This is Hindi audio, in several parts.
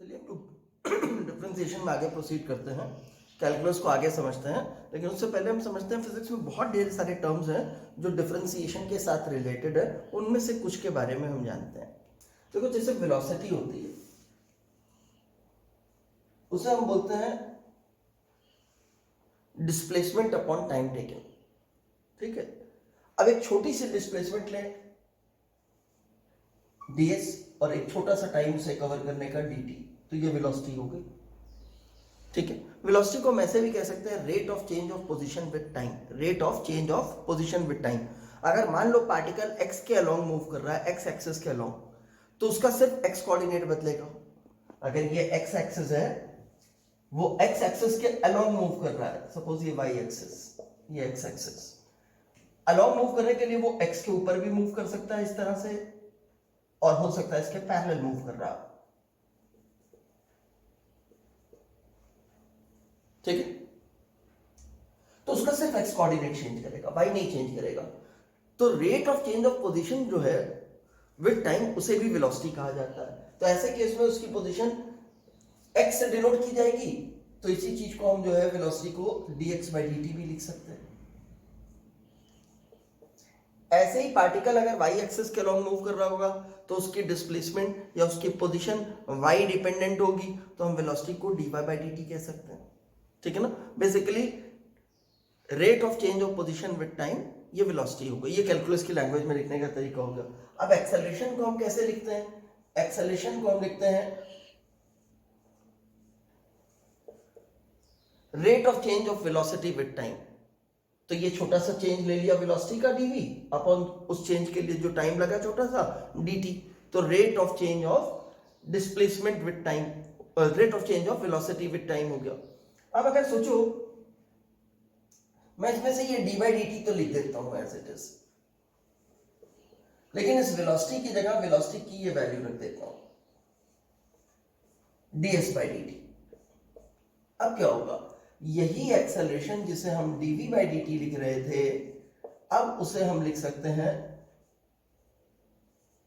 चलिए हम लोग डिफरेंशिएशन में आगे प्रोसीड करते हैं, कैलकुलस को आगे समझते हैं। लेकिन उससे पहले हम समझते हैं फिजिक्स में बहुत ढेर सारे टर्म्स हैं जो डिफरेंशिएशन के साथ रिलेटेड है, उनमें से कुछ के बारे में हम जानते हैं। देखो जैसे वेलोसिटी होती है उसे हम बोलते हैं डिस्प्लेसमेंट अपॉन टाइम टेकन। ठीक है, अब एक छोटी सी डिस्प्लेसमेंट लें ds और एक छोटा सा टाइम उसे कवर करने का dt, तो ये वेलोसिटी हो गई। ठीक है, वेलोसिटी को हम ऐसे भी कह सकते हैं rate of change of position with time, rate of change of position with time. अगर मान लो पार्टिकल x के अलोंग मूव कर रहा है, x एक्सिस के अलोंग, तो उसका सिर्फ x कोऑर्डिनेट बदलेगा। अगर ये x एक्सिस है, वो x एक्सिस के अलोंग मूव कर रहा है, सपोज ये y एक्सिस, ये x एक्सिस अलोंग मूव करने के लिए वो x के ऊपर भी मूव कर सकता है इस तरह से, और हो सकता है इसके पैरेलल मूव कर रहा है। ठीक है, तो उसका सिर्फ x कोऑर्डिनेट चेंज करेगा, y नहीं चेंज करेगा। तो rate of change of position जो है विद टाइम, उसे भी वेलोसिटी कहा जाता है। तो ऐसे केस में उसकी पोजीशन x से डिनोट की जाएगी, तो इसी चीज को हम जो है वेलोसिटी को dx/dt भी लिख सकते हैं। ऐसे ही पार्टिकल अगर y एक्सिस के अलोंग मूव कर रहा होगा तो उसकी डिस्प्लेसमेंट या उसकी पोजीशन y डिपेंडेंट होगी, तो हम वेलोसिटी को dy/dt कह सकते हैं। ठीक है ना, basically rate of change of position with time, ये वेलोसिटी हो गई। ये कैलकुलस की लैंग्वेज में लिखने का तरीका हो गया। अब एक्सेलरेशन को हम कैसे लिखते हैं? एक्सेलरेशन को हम लिखते हैं rate of change of velocity with time. तो ये छोटा सा चेंज ले लिया वेलोसिटी का dv अपॉन उस चेंज के लिए जो टाइम लगा छोटा सा dt, तो rate of change of displacement with time, rate of change of velocity with time हो गया। अब अगर सोचो, मैं इसमें से ये d/dt तो लिख देता हूं एज इट इज, लेकिन इस वेलोसिटी की जगह वेलोसिटी की ये वैल्यू रख देता हूं ds/dt। अब क्या होगा, यही एक्सेलरेशन जिसे हम dv/dt लिख रहे थे, अब उसे हम लिख सकते हैं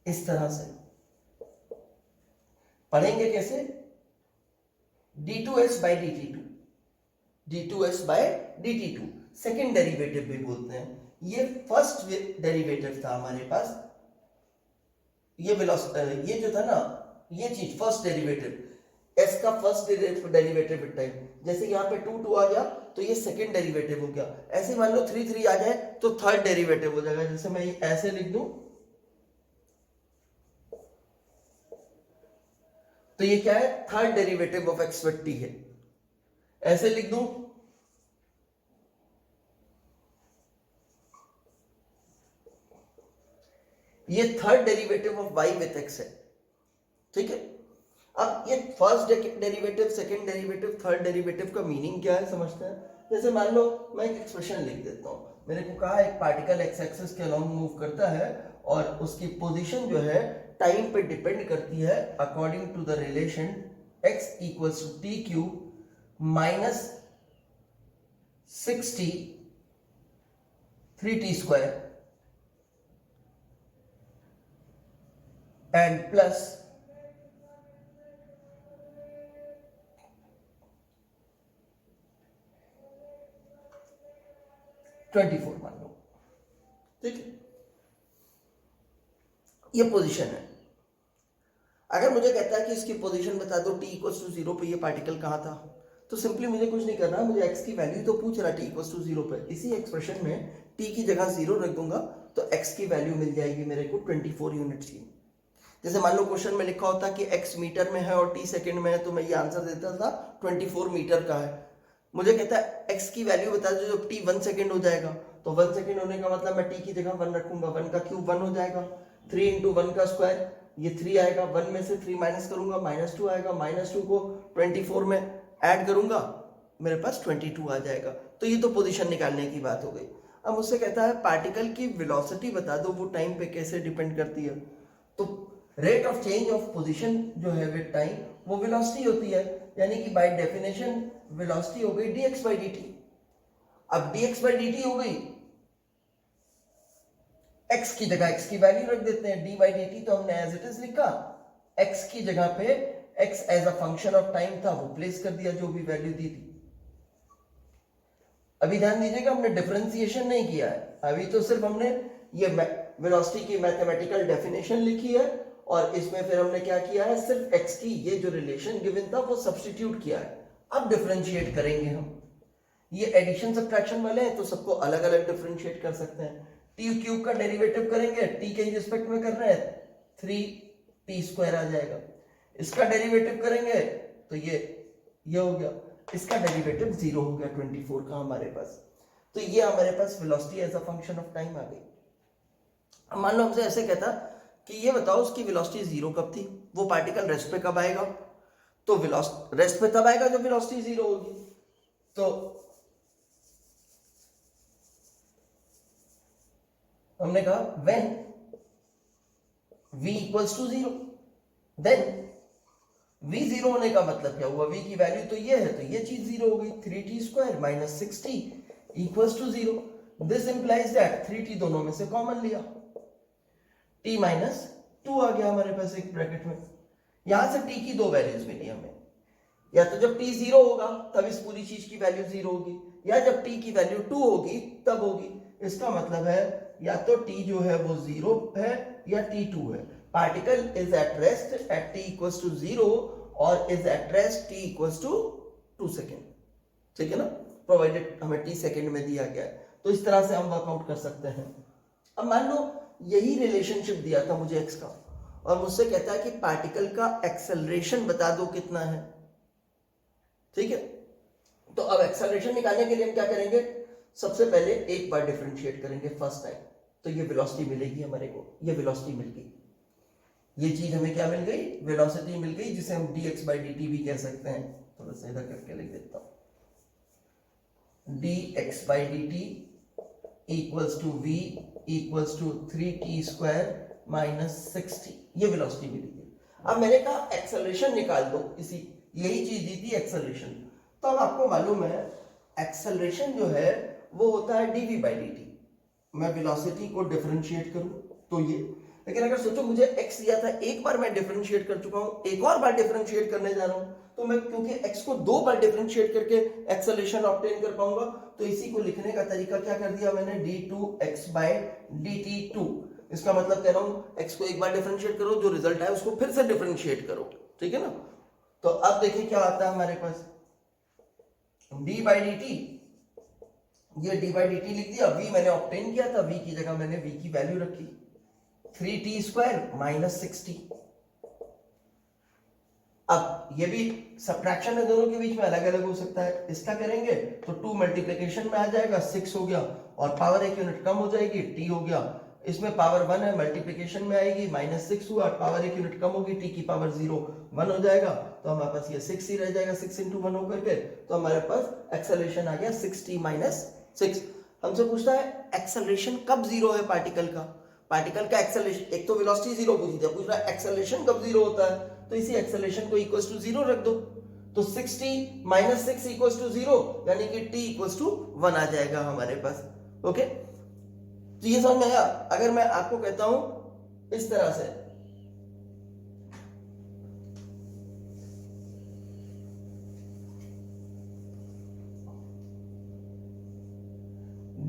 इस तरह से। पढ़ेंगे कैसे? d2s/dt2, d2s/dt2 सेकेंड डेरिवेटिव भी बोलते हैं। ये फर्स्ट डेरिवेटिव था हमारे पास, ये वेलोसिटी, ये जो था ना, ये चीज फर्स्ट डेरिवेटिव, s का फर्स्ट डेरिवेटिव विद टाइम। जैसे यहाँ पे 2 आ गया तो ये सेकेंड डेरिवेटिव हो गया। ऐसे मान लो 3 आ जाए तो थर्ड डेरिवेटिव हो जाएगा। जैसे मैं ऐसे लिख दूं तो ये क्या है, third derivative of x with t है। ऐसे लिख दूं ये third derivative of y with x है। ठीक है, अब ये first derivative, second derivative, third derivative का मीनिंग क्या है समझते हैं। जैसे मान लो मैं एक एक्सप्रेशन लिख देता हूं, मैंने को कहा एक पार्टिकल x एक्सिस के अलोंग मूव करता है और उसकी पोजीशन जो है टाइम पे डिपेंड करती है according to the relation x equals to T cube minus 60 3t² and plus 24 मान लो। ठीक है, ये पोजीशन है। अगर मुझे कहता है कि इसकी पोजीशन बता दो t इक्वल्स टू 0 पे ये पार्टिकल कहां था, तो सिंपली मुझे कुछ नहीं करना, मुझे x की वैल्यू तो पूछ रहा t इक्वल्स टू 0 पे। इसी एक्सप्रेशन में t की जगह 0 रख दूंगा तो x की वैल्यू मिल जाएगी मेरे को 24 यूनिट्स की। जैसे मान लो क्वेश्चन में लिखा होता कि x मीटर में है और t सेकंड में है, तो मैं ये आंसर देता था 24 मीटर का है। मुझे कहता है x की वैल्यू बता दो जब t 1 सेकंड हो जाएगा, तो 1 सेकंड होने का मतलब मैं t की जगह 1 रखूंगा, 1 का क्यूब 1 हो जाएगा, 3 इंटू 1 का स्क्वायर, ये 3 आएगा, 1 में से 3 माइनस करूंगा, -2 आएगा, -2 को 24 में ऐड करूंगा, मेरे पास 22 आ जाएगा। तो ये तो पोजीशन निकालने की बात हो गई। अब मुझसे कहता है पार्टिकल की वेलोसिटी बता दो, वो टाइम पे कैसे डिपेंड करती है। तो rate of change of position जो है विद टाइम, वो वेलोसिटी होती है, यानी कि बाय डेफिनेशन वेलोसिटी हो गई dx/dt। अब dx/dt हो गई, x की जगह x की वैल्यू रख देते हैं, d/dt तो हमने एज इट इज लिखा, x की जगह पे x as a function of time था वो प्लेस कर दिया जो भी वैल्यू दी थी। अभी ध्यान दीजिएगा हमने डिफरेंशिएशन नहीं किया है, अभी तो सिर्फ हमने ये वेलोसिटी की मैथमेटिकल डेफिनेशन लिखी है और इसमें फिर हमने क्या किया है, सिर्फ x की ये जो रिलेशन गिवन था वो सब्स्टिट्यूट किया है। अब डिफरेंशिएट करेंगे हम, ये एडिशन सब्ट्रैक्शन वाले हैं तो सबको अलग अलग डिफरेंशिएट कर सकते हैं। टी क्यूब का डेरिवेटिव करेंगे, टी के रिस्पेक्ट में कर रहे हैं 3t² आ जाएगा। इसका डेरिवेटिव करेंगे तो ये हो गया, इसका डेरिवेटिव 0 हो गया 24 का हमारे पास। तो ये हमारे पास velocity as a function of time आ गई। अब मान लो हमसे ऐसे कहता कि ये बताओ उसकी वेलोसिटी 0 कब थी, वो पार्टिकल रेस्ट पे कब आएगा, तो वेलोसिटी रेस्ट पे तब आएगा जब वेलोसिटी 0 होगी। तो हमने कहा when v equals to 0 then v 0 होने का मतलब क्या हुआ, v की वैल्यू तो ये है तो ये चीज 0 हो गई, 3t² minus 6t equals to 0। This implies that 3t दोनों में से कॉमन लिया, t माइनस 2 आ गया हमारे पास एक ब्रैकेट में। यहां से t की दो वैल्यूज मिली हमें, या तो जब t 0 होगा तब इस पूरी चीज की वैल्यू 0 होगी, या जब t की वैल्यू 2 होगी तब होगी। इसका मतलब है या तो t जो है वो 0 है या t 2 है। Particle is at rest at t equals to 0 और is at rest t equals to 2 second, ठीक है ना, प्रोवाइडेड हमें t सेकेंड में दिया गया है। तो इस तरह से हम वर्कआउट कर सकते हैं। अब मान लो यही रिलेशनशिप दिया था मुझे x का और मुझसे कहता है कि पार्टिकल का एक्सेलरेशन बता दो कितना है, ठीक है। तो अब एक्सेलरेशन निकालने के लिए हम क्या करेंगे, सबसे पहले एक बार डिफरेंशिएट करेंगे फर्स्ट टाइम, तो ये वेलोसिटी मिलेगी हमारे को, ये वेलोसिटी मिल गई, ये चीज हमें क्या मिल गई, वेलोसिटी मिल गई, जिसे हम dx/dt भी कह सकते हैं। थोड़ा सा इधर करके लिख देता हूं, dx/dt equals to v equals to 3t² minus 6t, ये वेलोसिटी मिली है। अब मैंने कहा एक्सेलरेशन निकाल दो, इसी यही चीज दी थी एक्सेलरेशन। तो अब आपको मालूम है एक्सेलरेशन जो है वो होता है dv/dt। मैं वेलोसिटी को डिफरेंशिएट करूं तो ये, लेकिन अगर सोचो मुझे x दिया था, एक बार मैं डिफरेंशिएट कर चुका हूं, एक और बार डिफरेंशिएट करने जा रहा हूं, तो मैं क्योंकि x को 2 बार डिफरेंशिएट करके एक्सेलरेशन ऑब्टेन कर पाऊंगा, तो इसी को लिखने का तरीका क्या कर दिया मैंने, d2x/dt2। इसका मतलब कह रहा हूं x को एक बार डिफरेंशिएट करो, जो रिजल्ट है उसको फिर से डिफरेंशिएट करो, ठीक है ना। तो अब देखिए क्या आता है हमारे पास, d/dt, ये d/dt लिख दिया, v मैंने ऑब्टेन किया था, v की जगह मैंने v की वैल्यू रखी 3t² माइनस 6t। अब ये भी सब्ट्रैक्शन है, दोनों के बीच में अलग अलग हो सकता है। इसका करेंगे तो 2 मल्टीप्लिकेशन में आ जाएगा, 6 हो गया और पावर 1 यूनिट कम हो जाएगी, t हो गया। इसमें पावर 1 है, मल्टीप्लिकेशन में आएगी, माइनस 6 हुआ, पावर 1 यूनिट कम होगी, t की पावर 0 1 हो जाएगा, तो हमारे पास ये 6 ही रह जाएगा, 6 into 1 होकर के। तो हमारे पास एक्सेलरेशन आ गया 6t माइनस 6। हमसे पूछता है एक्सेलरेशन कब 0 है पार्टिकल का, पार्टिकल का एक्सेलरेशन, एक तो वेलोसिटी 0 पूछी थी, पूछ रहा है एक्सेलरेशन कब 0 होता है, तो इसी एक्सेलरेशन को इक्वल्स टू 0 रख दो, तो 6t माइनस 6 इक्वल्स टू 0, यानी कि t इक्वल्स टू 1 आ जाएगा हमारे पास। ओके, तो ये समझ में आया। अगर मैं आपको कहता हूं इस तरह से,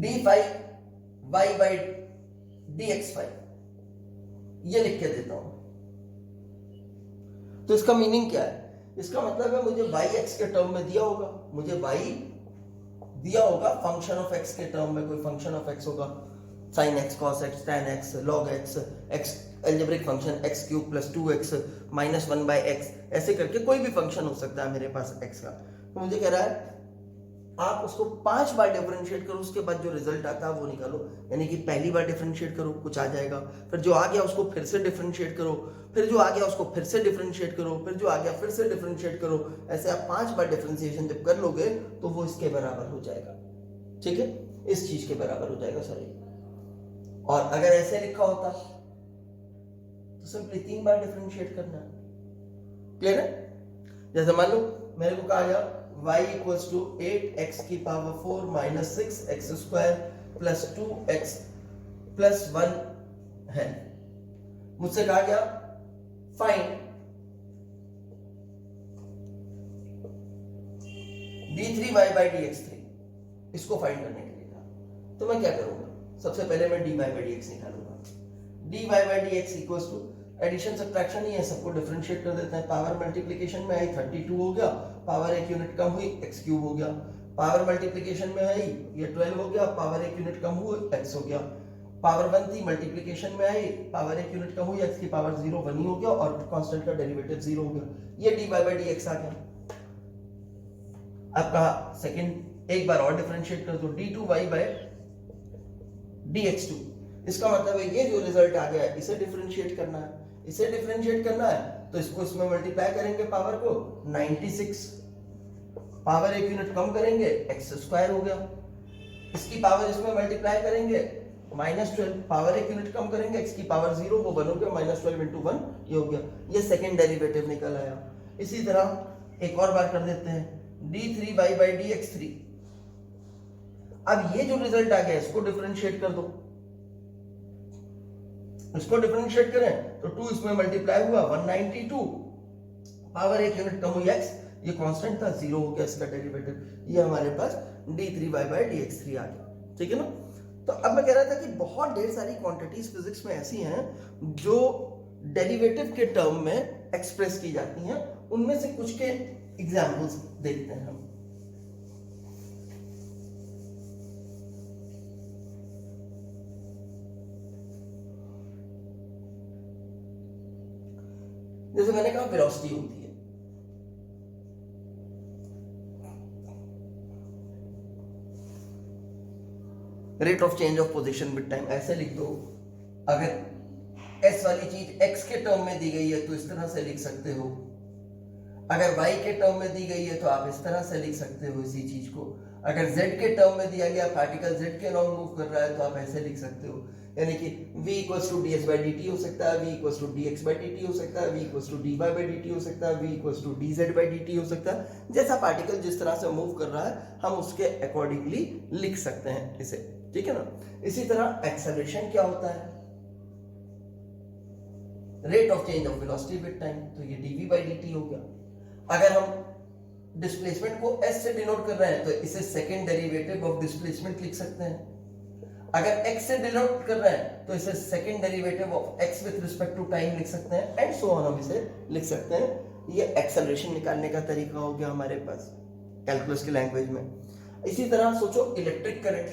d5y/dx5, ये लिख के देता हूं, तो इसका मीनिंग क्या है, इसका मतलब है मुझे y x के टर्म में दिया होगा, मुझे y दिया होगा फंक्शन ऑफ x के टर्म में, कोई फंक्शन ऑफ x होगा, sin x, cos x, tan x, log x, x algebraic function x³ + 2x - 1/x, ऐसे करके कोई भी फंक्शन हो सकता है मेरे पास x का। तो मुझे कह रहा है आप उसको 5 बार डिफरेंशिएट करो, उसके बाद जो रिजल्ट आता है वो निकालो, यानी कि पहली बार डिफरेंशिएट करो कुछ आ जाएगा, फिर जो आ गया उसको फिर से डिफरेंशिएट करो, फिर जो आ गया उसको फिर से डिफरेंशिएट करो, फिर जो आ गया फिर से डिफरेंशिएट करो। ऐसे आप 5 बार डिफरेंशिएशन जब कर लोगे तो वो इसके बराबर हो जाएगा, ठीक है, इस चीज के बराबर हो जाएगा सॉरी। और अगर ऐसे लिखा होता तो सिंपली 3 बार डिफरेंशिएट करना, क्लियर है। जैसे मान लो मेरे को कहा गया y इक्वल्स टू 8x की power 4 minus 6x² plus 2x plus 1 है। मुझसे कहा गया फाइंड d3y/dx3 इसको फाइंड करने के लिए था, तो मैं क्या करूंगा, सबसे पहले मैं dy/dx निकालूंगा। dy/dx equals to addition subtraction ही है, सबको डिफरेंशिएट कर देते हैं। पावर मल्टीप्लिकेशन में आई 32 हो गया, पावर एक यूनिट कम हुई x क्यूब हो गया। पावर मल्टीप्लिकेशन में आई ये 12 हो गया, पावर एक यूनिट कम हुई x हो गया। पावर 1 थी, मल्टीप्लिकेशन में आई, पावर एक यूनिट कम हुई, x की पावर 0 1 ही हो गया और कांस्टेंट का डेरिवेटिव 0 हो गया। ये dy/dx आ गया। अब कहा सेकंड एक बार और डिफरेंशिएट कर दो, d2y/dx2। इसका मतलब है ये जो रिजल्ट आ गया है इसे डिफरेंशिएट करना है, इसे डिफरेंशिएट करना है तो इसको इसमें मल्टीप्लाई करेंगे पावर को 96, पावर एक यूनिट कम करेंगे x² हो गया। इसकी पावर इसमें मल्टीप्लाई करेंगे -12, पावर एक यूनिट कम करेंगे x की पावर 0 वो 1 हो गया, -12 × 1 ये हो गया। ये सेकंड डेरिवेटिव निकल आया। इसी तरह एक और बार कर देते हैं, d3y/dx3। अब ये जो रिजल्ट आ गया इसको डिफरेंशिएट कर दो, इसको डिफरेंशिएट करें तो 2 इसमें मल्टीप्लाई हुआ 192, पावर एक यूनिट कम हुई x, ये कांस्टेंट था 0 हो गया इसका डेरिवेटिव। ये हमारे पास d3y/dx3 आ गया, ठीक है ना। तो अब मैं कह रहा था कि बहुत ढेर सारी क्वांटिटीज फिजिक्स में ऐसी हैं जो डेरिवेटिव के टर्म में एक्सप्रेस की जाती हैं, उनमें से कुछ के एग्जांपल्स देखते हैं हम। जैसे मैंने कहा वेलोसिटी होती है, rate of change of position with time, ऐसे लिख दो। अगर s वाली चीज x के टर्म में दी गई है तो इस तरह से लिख सकते हो, अगर y के टर्म में दी गई है तो आप इस तरह से लिख सकते हो इसी चीज को। अगर z के टर्म में दिया गया पार्टिकल z के अराउंड मूव कर रहा है तो आप ऐसे लिख सकते हो, यानी कि v = ds/dt हो सकता है, v = dx/dt हो सकता है, v = dy/dt हो सकता है, v = dz/dt हो सकता है। जैसा पार्टिकल जिस तरह से मूव कर रहा है हम उसके अकॉर्डिंगली लिख सकते हैं इसे, ठीक है ना। इसी तरह एक्सेलरेशन क्या होता है, rate of change of velocity with time, तो ये dv/dt हो गया। अगर हम डिस्प्लेसमेंट को s से डिनोट कर रहे हैं तो इसे सेकंड डेरिवेटिव ऑफ डिस्प्लेसमेंट लिख सकते हैं। अगर x से डिनोट कर रहे हैं तो इसे second derivative of x with respect to time लिख सकते हैं, एंड सो ऑन हम इसे लिख सकते हैं। ये एक्सेलरेशन निकालने का तरीका हो गया हमारे पास कैलकुलस की लैंग्वेज में। इसी तरह सोचो इलेक्ट्रिक करंट।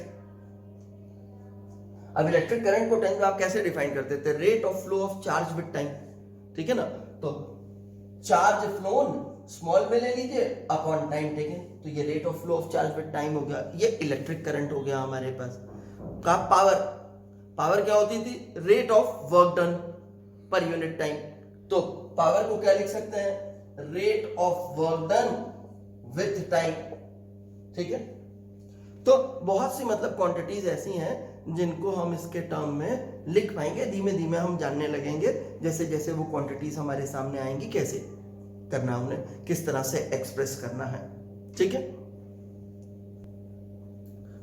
अब इलेक्ट्रिक करंट को टाइम में आप कैसे डिफाइन करते थे, rate of flow of charge with time, ठीक है ना। तो चार्ज फ्लोन स्मॉल में ले लीजिए अपॉन टाइम टेकन, तो ये rate of flow of charge with time हो गया। ये इलेक्ट्रिक करंट हो गया हमारे पास। का पावर क्या होती थी, rate of work done per unit time, तो पावर को क्या लिख सकते हैं, rate of work done with time, ठीक है। तो बहुत सी मतलब क्वांटिटीज ऐसी हैं जिनको हम इसके टर्म में लिख पाएंगे। धीमे धीमे हम जानने लगेंगे जैसे जैसे वो क्वांटिटीज हमारे सामने आएंगी, कैसे करना, उन्हें किस तरह से एक्सप्रेस करना है, ठीक है।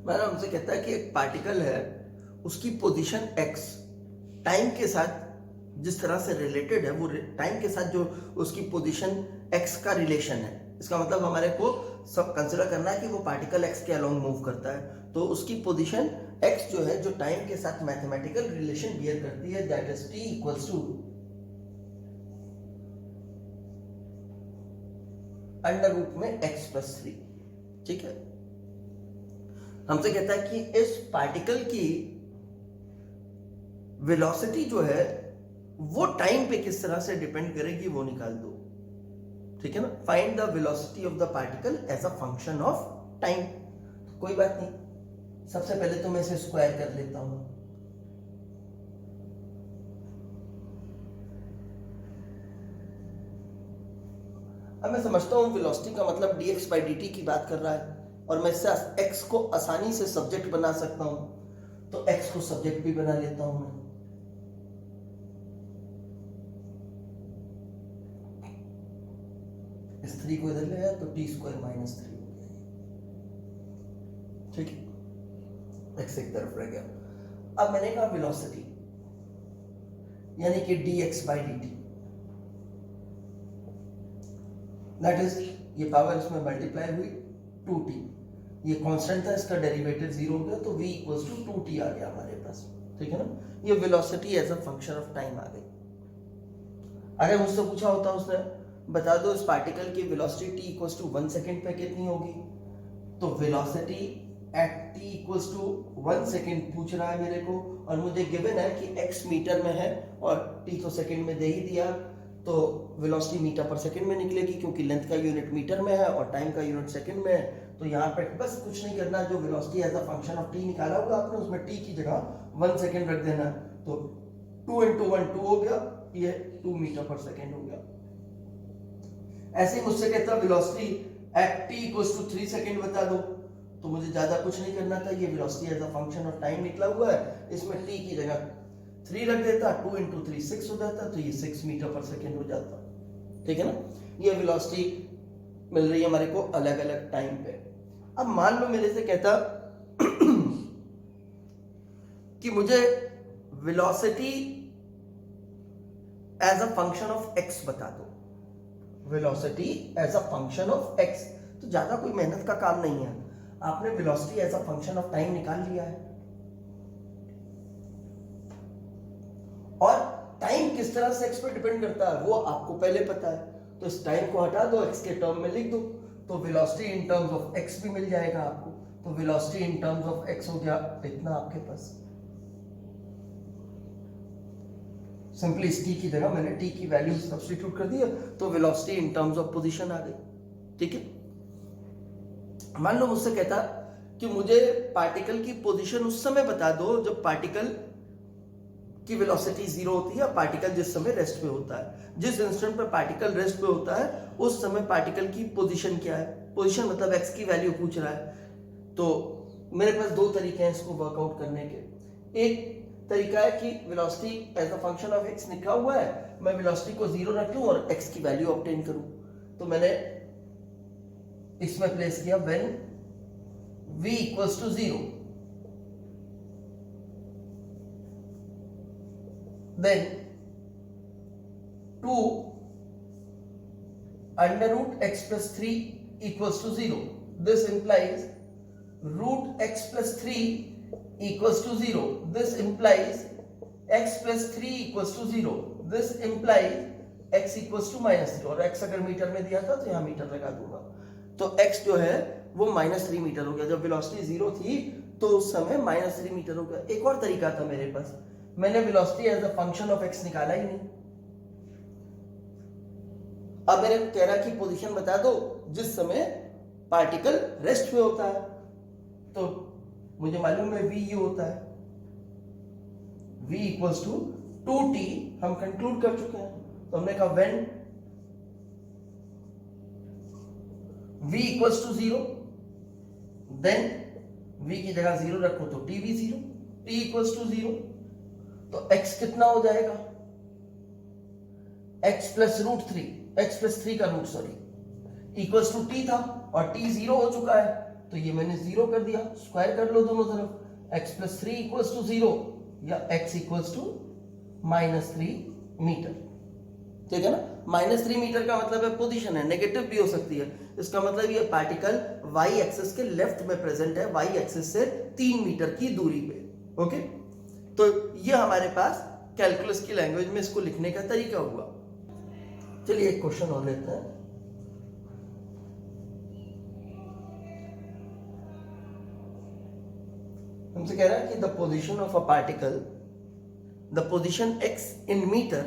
मैंने हमसे कहता है कि एक पार्टिकल है, उसकी पोजीशन x टाइम के साथ जिस तरह से रिलेटेड है, वो टाइम के साथ जो उसकी पोजीशन x का रिलेशन है, इसका मतलब हमारे को सब कंसिडर करना है कि वो पार्टिकल x के अलोंग मूव करता है, तो उसकी पोजीशन x जो है जो टाइम के साथ मैथमेटिकल रिलेशन बियर करती है, दैट इज t = √x+3, ठीक है। हमसे कहता है कि इस पार्टिकल की वेलोसिटी जो है वो टाइम पे किस तरह से डिपेंड करेगी वो निकाल दो, ठीक है ना। Find the velocity of the particle as a function of time. कोई बात नहीं, सबसे पहले तो मैं इसे स्क्वायर कर लेता हूं। अब मैं समझता हूं वेलोसिटी का मतलब dx/dt की बात कर रहा है, और मैं इससे x को आसानी से सब्जेक्ट बना सकता हूं, तो x को सब्जेक्ट भी बना लेता हूं मैं। इस 3 को इधर ले आया तो t² - 3 हो गया, ठीक है। x एक तरफ रह गया। अब मैंने कहा वेलोसिटी यानी कि dx/dt, दैट इज ये पावर इसमें मल्टीप्लाई हुई 2t, ये कांस्टेंट था, इसका डेरिवेटिव 0 हो गया तो v इक्वल्स टू 2t आ गया हमारे पास, ठीक है ना। ये velocity as a function of time आ गई। अगर मुझसे पूछा होता उसने बता दो इस पार्टिकल की velocity t equals to 1 second पे कितनी होगी, तो velocity at t equals to 1 second पूछ रहा है मेरे को, और मुझे गिवन है कि x मीटर में है और t तो सेकंड में दे ही दिया, तो वेलोसिटी मीटर पर सेकंड में निकलेगी क्योंकि लेंथ का यूनिट मीटर में है और टाइम का यूनिट सेकंड में है। तो यहाँ पे बस कुछ नहीं करना, जो velocity as a function of t निकाला होगा आपने उसमें t की जगह 1 सेकंड रख देना, तो 2 into 1 2 हो गया, ये 2 मीटर पर सेकंड हो गया। ऐसे ही मुझसे कहता velocity at t equals to 3 second बता दो, तो मुझे ज्यादा कुछ नहीं करना था, ये velocity as a function of time निकला हुआ है, इसमें t की जगह 3 रख देता, 2 into 3 6 हो जाता, तो ये 6 मीटर पर सेकंड हो जाता, ठीक है ना। ये वेलोसिटी मिल रही है हमारे को अलग अलग टाइम पे। अब मान लो मेरे से कहता कि मुझे velocity as a function of x बता दो, velocity as a function of x, तो ज्यादा कोई मेहनत का काम नहीं है, आपने velocity as a function of time निकाल लिया है, और टाइम किस तरह से x पे डिपेंड करता है वो आपको पहले पता है, तो इस टाइम को हटा दो, x के टर्म में लिख दो, तो velocity in terms of x भी मिल जाएगा आपको, तो velocity in terms of x हो गया इतना आपके पास। सिंपली इस t की जगह मैंने t की वैल्यू सब्स्टिट्यूट कर दिया, तो velocity in terms of position आ गई, ठीक है। मान लो मुझसे कहता कि मुझे पार्टिकल की पोजीशन उस समय बता दो जब पार्टिकल की वेलोसिटी 0 होती है, पार्टिकल जिस समय रेस्ट पे होता है, जिस इंस्टेंट पर पार्टिकल रेस्ट पे होता है उस समय पार्टिकल की पोजीशन क्या है, पोजीशन मतलब x की वैल्यू पूछ रहा है। तो मेरे पास दो तरीके हैं इसको वर्कआउट करने के। एक तरीका है कि velocity as a function of x लिखा हुआ है, मैं वेलोसिटी को 0 रख लूं और x की वैल्यू ऑब्टेन करूं, तो मैंने इसमें प्लेस किया when v equals to 0, then 2 under root x plus 3 equals to 0. This implies root x plus 3 equals to 0. This implies x plus 3 equals to 0. This implies x equals to minus 3, और x अगर मीटर में दिया था तो यहाँ मीटर लगा दूंगा, तो x जो है वो -3 मीटर हो गया। जब वेलोसिटी 0 थी तो उस समय -3 मीटर हो गया। एक और तरीका था मेरे पास, मैंने velocity as a function of x निकाला ही नहीं, अब मेरे कह रहा कि पोजीशन बता दो जिस समय पार्टिकल रेस्ट में होता है, तो मुझे मालूम है v ये होता है, v इक्वल्स टू 2t, हम कंक्लूड कर चुके हैं, तो हमने कहा when v equals to 0, then v की जगह 0 रखो तो t भी 0, t इक्वल्स टू 0, तो x कितना हो जाएगा, x plus root 3, x plus 3 का root sorry equals to t था, और t 0 हो चुका है, तो ये मैंने 0 कर दिया, स्क्वायर कर लो दोनों तरफ, x प्लस 3 इक्वल्स टू 0 या x इक्वल्स टू -3 मीटर, ठीक है ना। -3 मीटर का मतलब है पोजीशन है, नेगेटिव भी हो सकती है, इसका मतलब ये पार्टिकल y एक्सिस के लेफ्ट में प्रेजेंट है, y एक्सिस से 3 मीटर की दूरी पे, ओके। तो ये हमारे पास कैलकुलस की लैंग्वेज में इसको लिखने का तरीका हुआ। चलिए एक क्वेश्चन और लेते हैं। हमसे कह रहा है कि the position of a particle, the position x in metre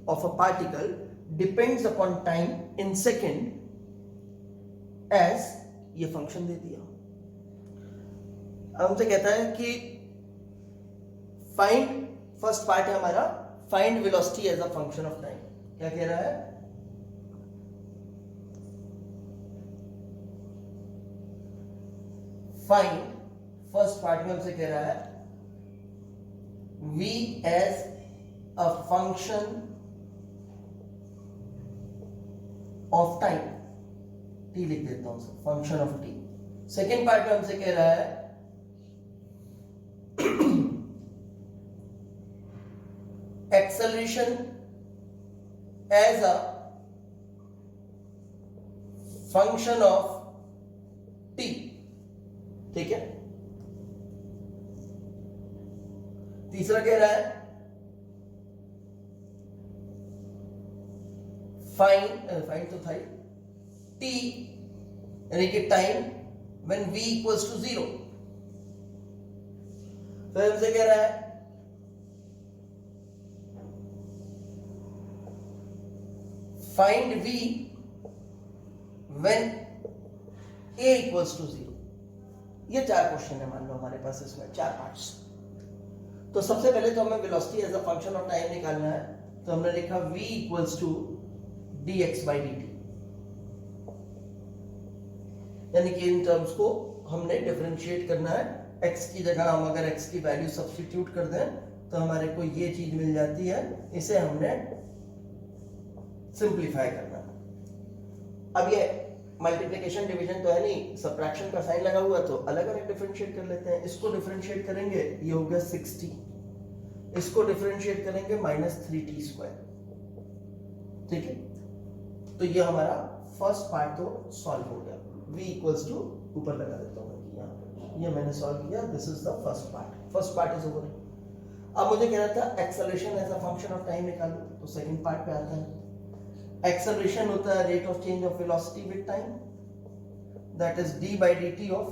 of a particle depends upon time in second as, ये फंक्शन दे दिया। हमसे कहता है कि फाइंड, फर्स्ट पार्ट है हमारा find velocity as a function of time. क्या कह रहा है, फाइंड, फर्स्ट पार्ट में हमसे कह रहा है v as a function of time, t लिख देता हूं, function of t। Second part में हमसे कह रहा है acceleration as a function of t, ठीक है। तीसरा कह रहा है फाइंड तो था टी यानी कि time when v equals to 0। फिर हमसे कह रहा है find v when a equals to 0। ये 4 क्वेश्चन है मान लो हमारे पास, इसमें 4 पार्ट्स। तो सबसे पहले तो हमें velocity as a function of time निकालना है, तो हमने लिखा v equals to dx by dt, यानी कि इन टर्म्स को हमने डिफरेंशिएट करना है। x की जगह हम अगर x की वैल्यू सब्स्टिट्यूट कर दें तो हमारे को ये चीज मिल जाती है, इसे हमने सिंप्लीफाई करना है। अब ये मल्टीप्लिकेशन डिवीजन तो है नहीं, सबट्रैक्शन का साइन लगा हुआ तो अलग अलग डिफरेंशिएट कर लेते हैं। इसको डिफरेंशिएट करेंगे, ये हो गया 60, इसको डिफरेंशिएट करेंगे -3t²। ठीक है, तो ये हमारा फर्स्ट पार्ट तो सॉल्व हो गया। v इक्वल्स टू ऊपर लगा देता हूं यहाँ पे, ये मैंने सॉल्व किया, this is the first part. First part is over. अब मुझे कह रहा था acceleration as a function of time निकालो, तो सेकंड पार्ट पे आता है। एक्सेलरेशन होता है rate of change of velocity with time, that is d by dt of,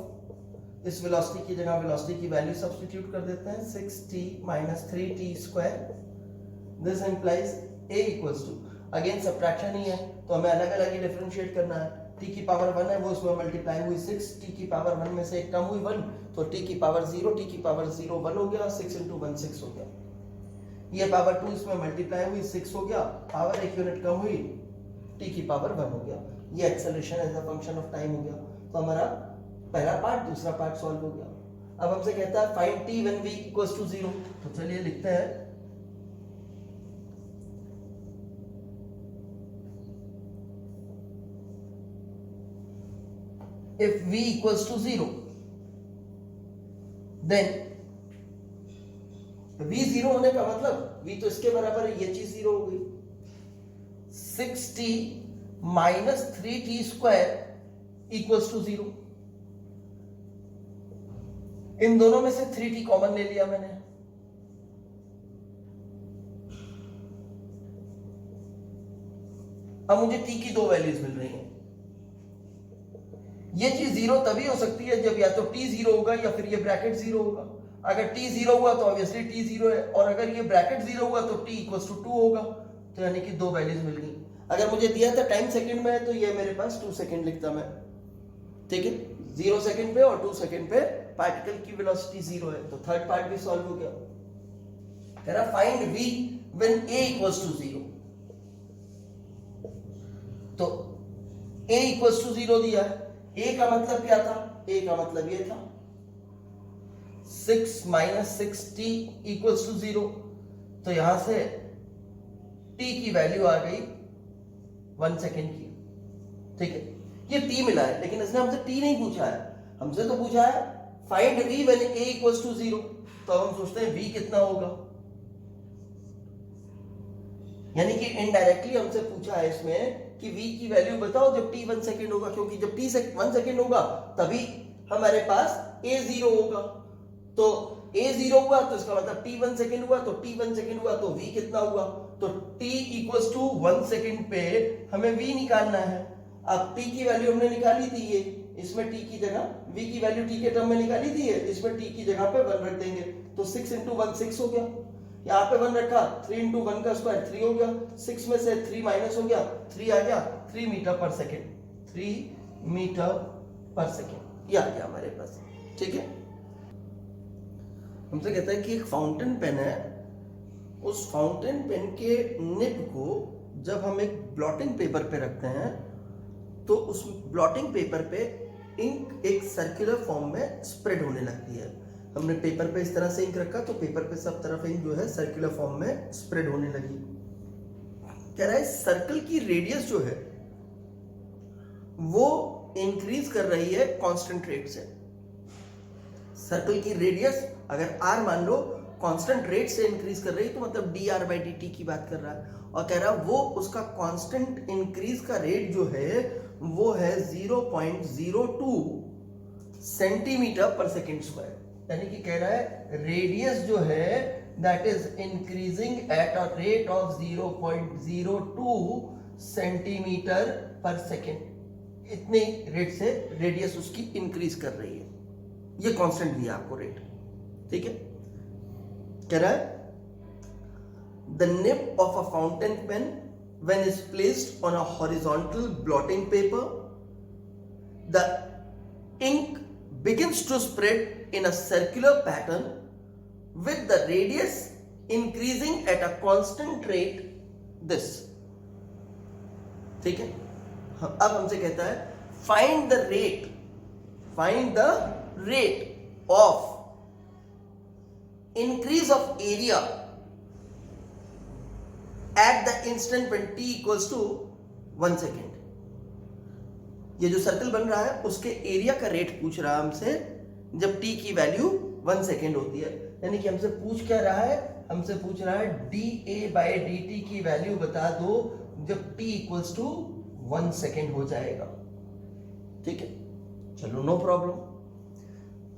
इस वेलोसिटी की जगह वेलोसिटी की वैल्यू सब्स्टिट्यूट कर देते हैं, 6t minus 3t²। This implies a equals to, again subtraction ही है तो हमें अलग अलग ही डिफरेंशिएट करना है। t की पावर 1 है, वो इसमें मल्टीप्लाई हुई 6, t की पावर 1 में से एक कम हुई 1, तो t की पावर 0, t की पावर 0 1 हो गया, 6 × 1 6 हो गया। ये पावर 2 इसमें मल्टीप्लाई हुई 6 हो गया, पावर 1 यूनिट कम हुई, t की पावर 1 हो गया। ये acceleration as a function of time हो गया। तो हमारा पहला पार्ट दूसरा पार्ट सॉल्व हो गया। अब हमसे कहता है find t when v equals to 0, तो चलिए लिखते हैं if v equals to 0, then v 0 होने का मतलब v तो इसके बराबर है, ये चीज 0 हो गई। 6t minus 3t² equals to 0। इन दोनों में से 3t कॉमन ले लिया मैंने, अब मुझे t की दो वैल्यूज मिल रही हैं। ये चीज 0 तभी हो सकती है जब या तो t 0 होगा या फिर ये ब्रैकेट 0 होगा। अगर t 0 हुआ तो ऑब्वियसली t 0 है, और अगर ये ब्रैकेट 0 हुआ तो t इक्वल्स टू 2 होगा। तो यानी कि दो वैल्यूज मिल गई। अगर मुझे दिया था टाइम सेकंड में तो ये मेरे पास 2 सेकंड लिखता मैं, ठीक है। 0 सेकंड पे और 2 सेकंड पे पार्टिकल की वेलोसिटी 0 है, तो थर्ड पार्ट भी सॉल्व हो गया। कह रहा find v when a equals to 0, तो a इक्वल्स टू 0 दिया है। a का मतलब क्या था? a का मतलब ये था 6 minus 6t equals to 0। तो यहां से t की वैल्यू आ गई 1 सेकेंड की, ठीक है। ये t मिला है, लेकिन इसने हमसे t नहीं पूछा है, हमसे तो पूछा है find v when a equals to 0। तो हम सोचते हैं v कितना होगा, यानी कि इनडायरेक्टली हमसे पूछा है इसमें कि v की वैल्यू बताओ जब t 1 सेकेंड होगा, क्योंकि जब t 1 सेकेंड होगा तभी हमारे पास a 0 होगा। तो a 0 हुआ तो इसका मतलब t 1 सेकेंड हुआ, तो t 1 सेकेंड हुआ तो v कितना हुआ, तो t इक्वल्स टू 1 सेकेंड पे हमें v निकालना है। अब t की वैल्यू हमने निकाली थी, ये इसमें t की जगह v की वैल्यू t के टर्म में निकाली थी, इसमें t की जगह पे 1 रख देंगे, तो 6 × 1 6 हो गया। यहाँ पे 1 रखा, 3 × 1 का स्क्वायर 3 हो गया, 6 में से 3 माइनस हो गया, 3 आ गया, 3 मीटर पर सेकेंड, 3 मीटर पर सेकेंड, ये आ गया हमारे पास, ठीक है। हमसे कहता है कि एक फाउंटेन पेन है, उस फाउंटेन पेन के निब को जब हम एक ब्लॉटिंग पेपर पे रखते हैं तो उस ब्लॉटिंग पेपर पे इंक एक सर्कुलर फॉर्म में स्प्रेड होने लगती है। हमने पेपर पे इस तरह से इंक रखा तो पेपर पे सब तरफ इंक जो है सर्कुलर फॉर्म में स्प्रेड होने लगी। कह रहा है सर्कल की रेडियस जो है वो इंक्रीज कर रही है कांस्टेंट रेट से। सर्कल की रेडियस अगर r मान लो कांस्टेंट रेट से इंक्रीज कर रही है तो मतलब dr/dt की बात कर रहा है, और कह रहा है वो उसका कांस्टेंट इंक्रीज का रेट जो है वो है 0.02 सेंटीमीटर पर सेकेंड स्क्वायर, यानी कि कह रहा है रेडियस जो है that is increasing at a rate of 0.02 centimetre पर सेकेंड, इतने रेट से रेडियस उसकी इंक्रीज कर रही है। ये कांस्टेंट दिया आपको रेट, ठीक है। कह रहा है the nib of a fountain pen when is placed on a horizontal blotting paper, the ink begins to spread in a circular pattern with the radius increasing at a constant rate this, ठीक है। अब हमसे कहता है find the rate of increase of area at the instant when t equals to 1 second। ये जो सर्कल बन रहा है उसके एरिया का रेट पूछ रहा है हमसे जब t की वैल्यू 1 सेकेंड होती है, यानी कि हमसे पूछ क्या रहा है, हमसे पूछ रहा है dA/dt की वैल्यू बता दो जब t इक्वल्स टू 1 सेकेंड हो जाएगा, ठीक है। चलो नो प्रॉब्लम।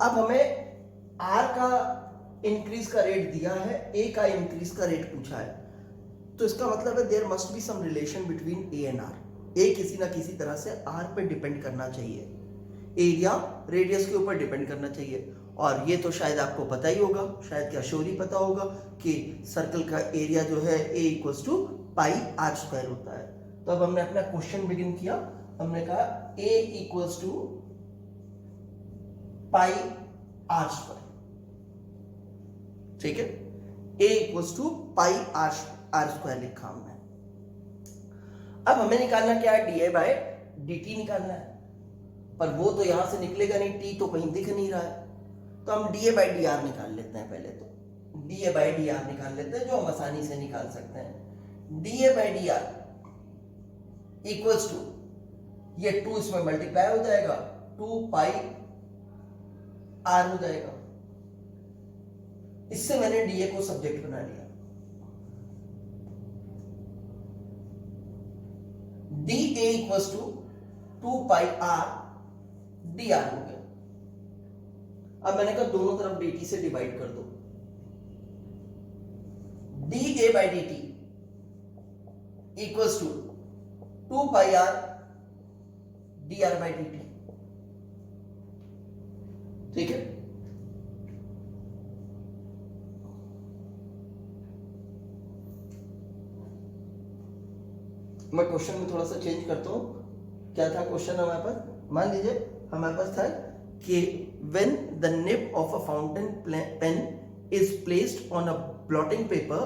अब हमें r का इंक्रीज का रेट दिया है, a का इंक्रीज का रेट पूछा है, तो इसका मतलब है there must be some relation between a and r। ए किसी ना किसी तरह से आर पे डिपेंड करना चाहिए, एरिया रेडियस के ऊपर डिपेंड करना चाहिए। और ये तो शायद आपको पता ही होगा, शायद क्या श्योरी पता होगा कि सर्कल का एरिया जो है a equals to pi r square होता है। तो अब हमने अपना क्वेश्चन बिगिन किया, हमने कहा a equals to pi r square, ठीक है। A equals to pi r square लिखा हमने। अब हमें निकालना क्या है, dA/dt निकालना है, पर वो तो यहां से निकलेगा नहीं, t तो कहीं दिख नहीं रहा है, तो हम dA/dr निकाल लेते हैं। पहले तो dA/dr निकाल लेते हैं, जो हम आसानी से निकाल सकते हैं। dA/dr इक्वल्स टू, ये 2 इसमें मल्टीप्लाई हो जाएगा, 2 पाई r हो जाएगा। इससे मैंने dA को सब्जेक्ट बना लिया। dA equals to 2 pi r dr हो गया। अब मैंने कहा दोनों तरफ dt से डिवाइड कर दो, dA/dt equals to 2 pi r dr/dt, ठीक है। मैं क्वेश्चन में थोड़ा सा चेंज करता हूं। क्या था क्वेश्चन हमारे पास, मान लीजिए हमारे पास था कि when the nib of a fountain pen is placed on a blotting paper,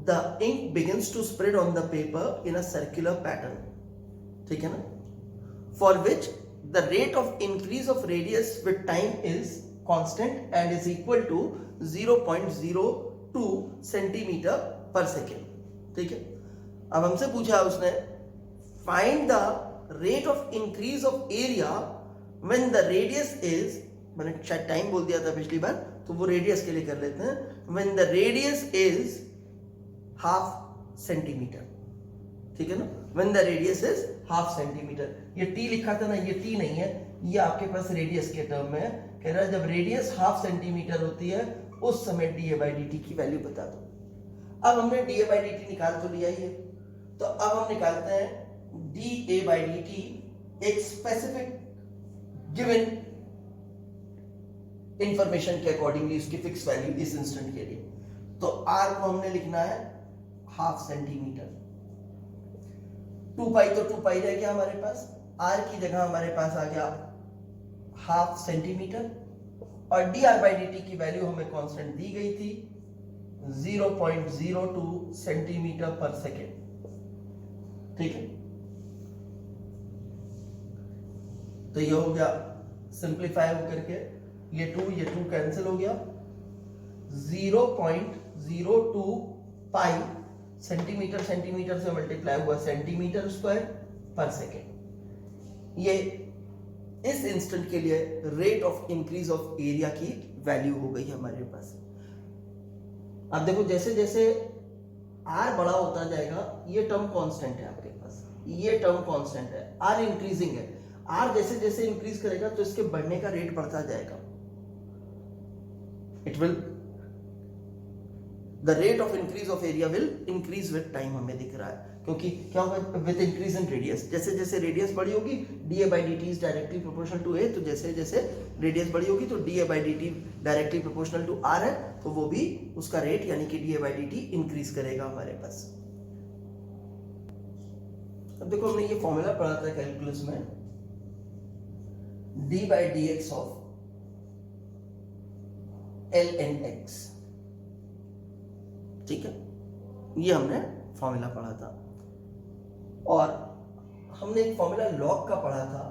the ink begins to spread on the paper in a circular pattern, ठीक है ना, for which the rate of increase of radius with time is constant and is equal to 0.02 centimeter per second, ठीक है। अब हमसे पूछा उसने find the rate of increase of area when the radius is, मैंने शायद टाइम बोल दिया था पिछली बार, तो वो रेडियस के लिए कर लेते हैं, when the radius is half centimetre, ठीक है ना, when the radius is half centimetre. ये टी लिखा था ना, ये टी नहीं है, ये आपके पास रेडियस के टर्म में है। कह रहा है जब रेडियस हाफ सेंटीमीटर होती है उस समय dA/dt की वैल्यू बता दो। अब हमने dA/dt निकाल तो लिया ही है, तो अब हम निकालते हैं dA/dt एक स्पेसिफिक गिवन इंफॉर्मेशन के अकॉर्डिंगली उसकी फिक्स वैल्यू इस इंस्टेंट के लिए। तो r को हमने लिखना है हाफ सेंटीमीटर, 2 पाई तो 2 पाई रह गया हमारे पास, r की जगह हमारे पास आ गया हाफ सेंटीमीटर, और dr/dt की वैल्यू हमें कांस्टेंट दी गई थी 0.02 सेंटीमीटर पर सेकेंड, ठीक है। तो ये हो गया सिंप्लीफाई होकर के, ये 2 कैंसिल हो गया, 0.02 पाई सेंटीमीटर से मल्टीप्लाई हुआ सेंटीमीटर स्क्वायर पर सेकेंड। ये इस इंस्टेंट के लिए rate of increase of area की वैल्यू हो गई हमारे पास। अब देखो जैसे जैसे r बड़ा होता जाएगा, ये टर्म कांस्टेंट है आपके पास, ये टर्म कांस्टेंट है, r इंक्रीजिंग है। आर जैसे जैसे इंक्रीज करेगा तो इसके बढ़ने का रेट बढ़ता जाएगा। It will the rate of increase of area will increase with time, हमें दिख रहा है, क्योंकि क्या होगा विद इंक्रीज इन रेडियस, जैसे जैसे रेडियस बड़ी होगी dA by dt is directly proportional to a, तो जैसे जैसे रेडियस बड़ी होगी तो dA by dt directly proportional to r है, तो वो भी उसका रेट यानी कि dA by dt इंक्रीज करेगा हमारे पास। अब देखो हमने ये फॉर्मूला पढ़ा था कैलकुलस में, d by dx of ln x, ठीक है, ये हमने फॉर्मूला पढ़ा था। और हमने एक फॉर्मूला लॉग का पढ़ा था,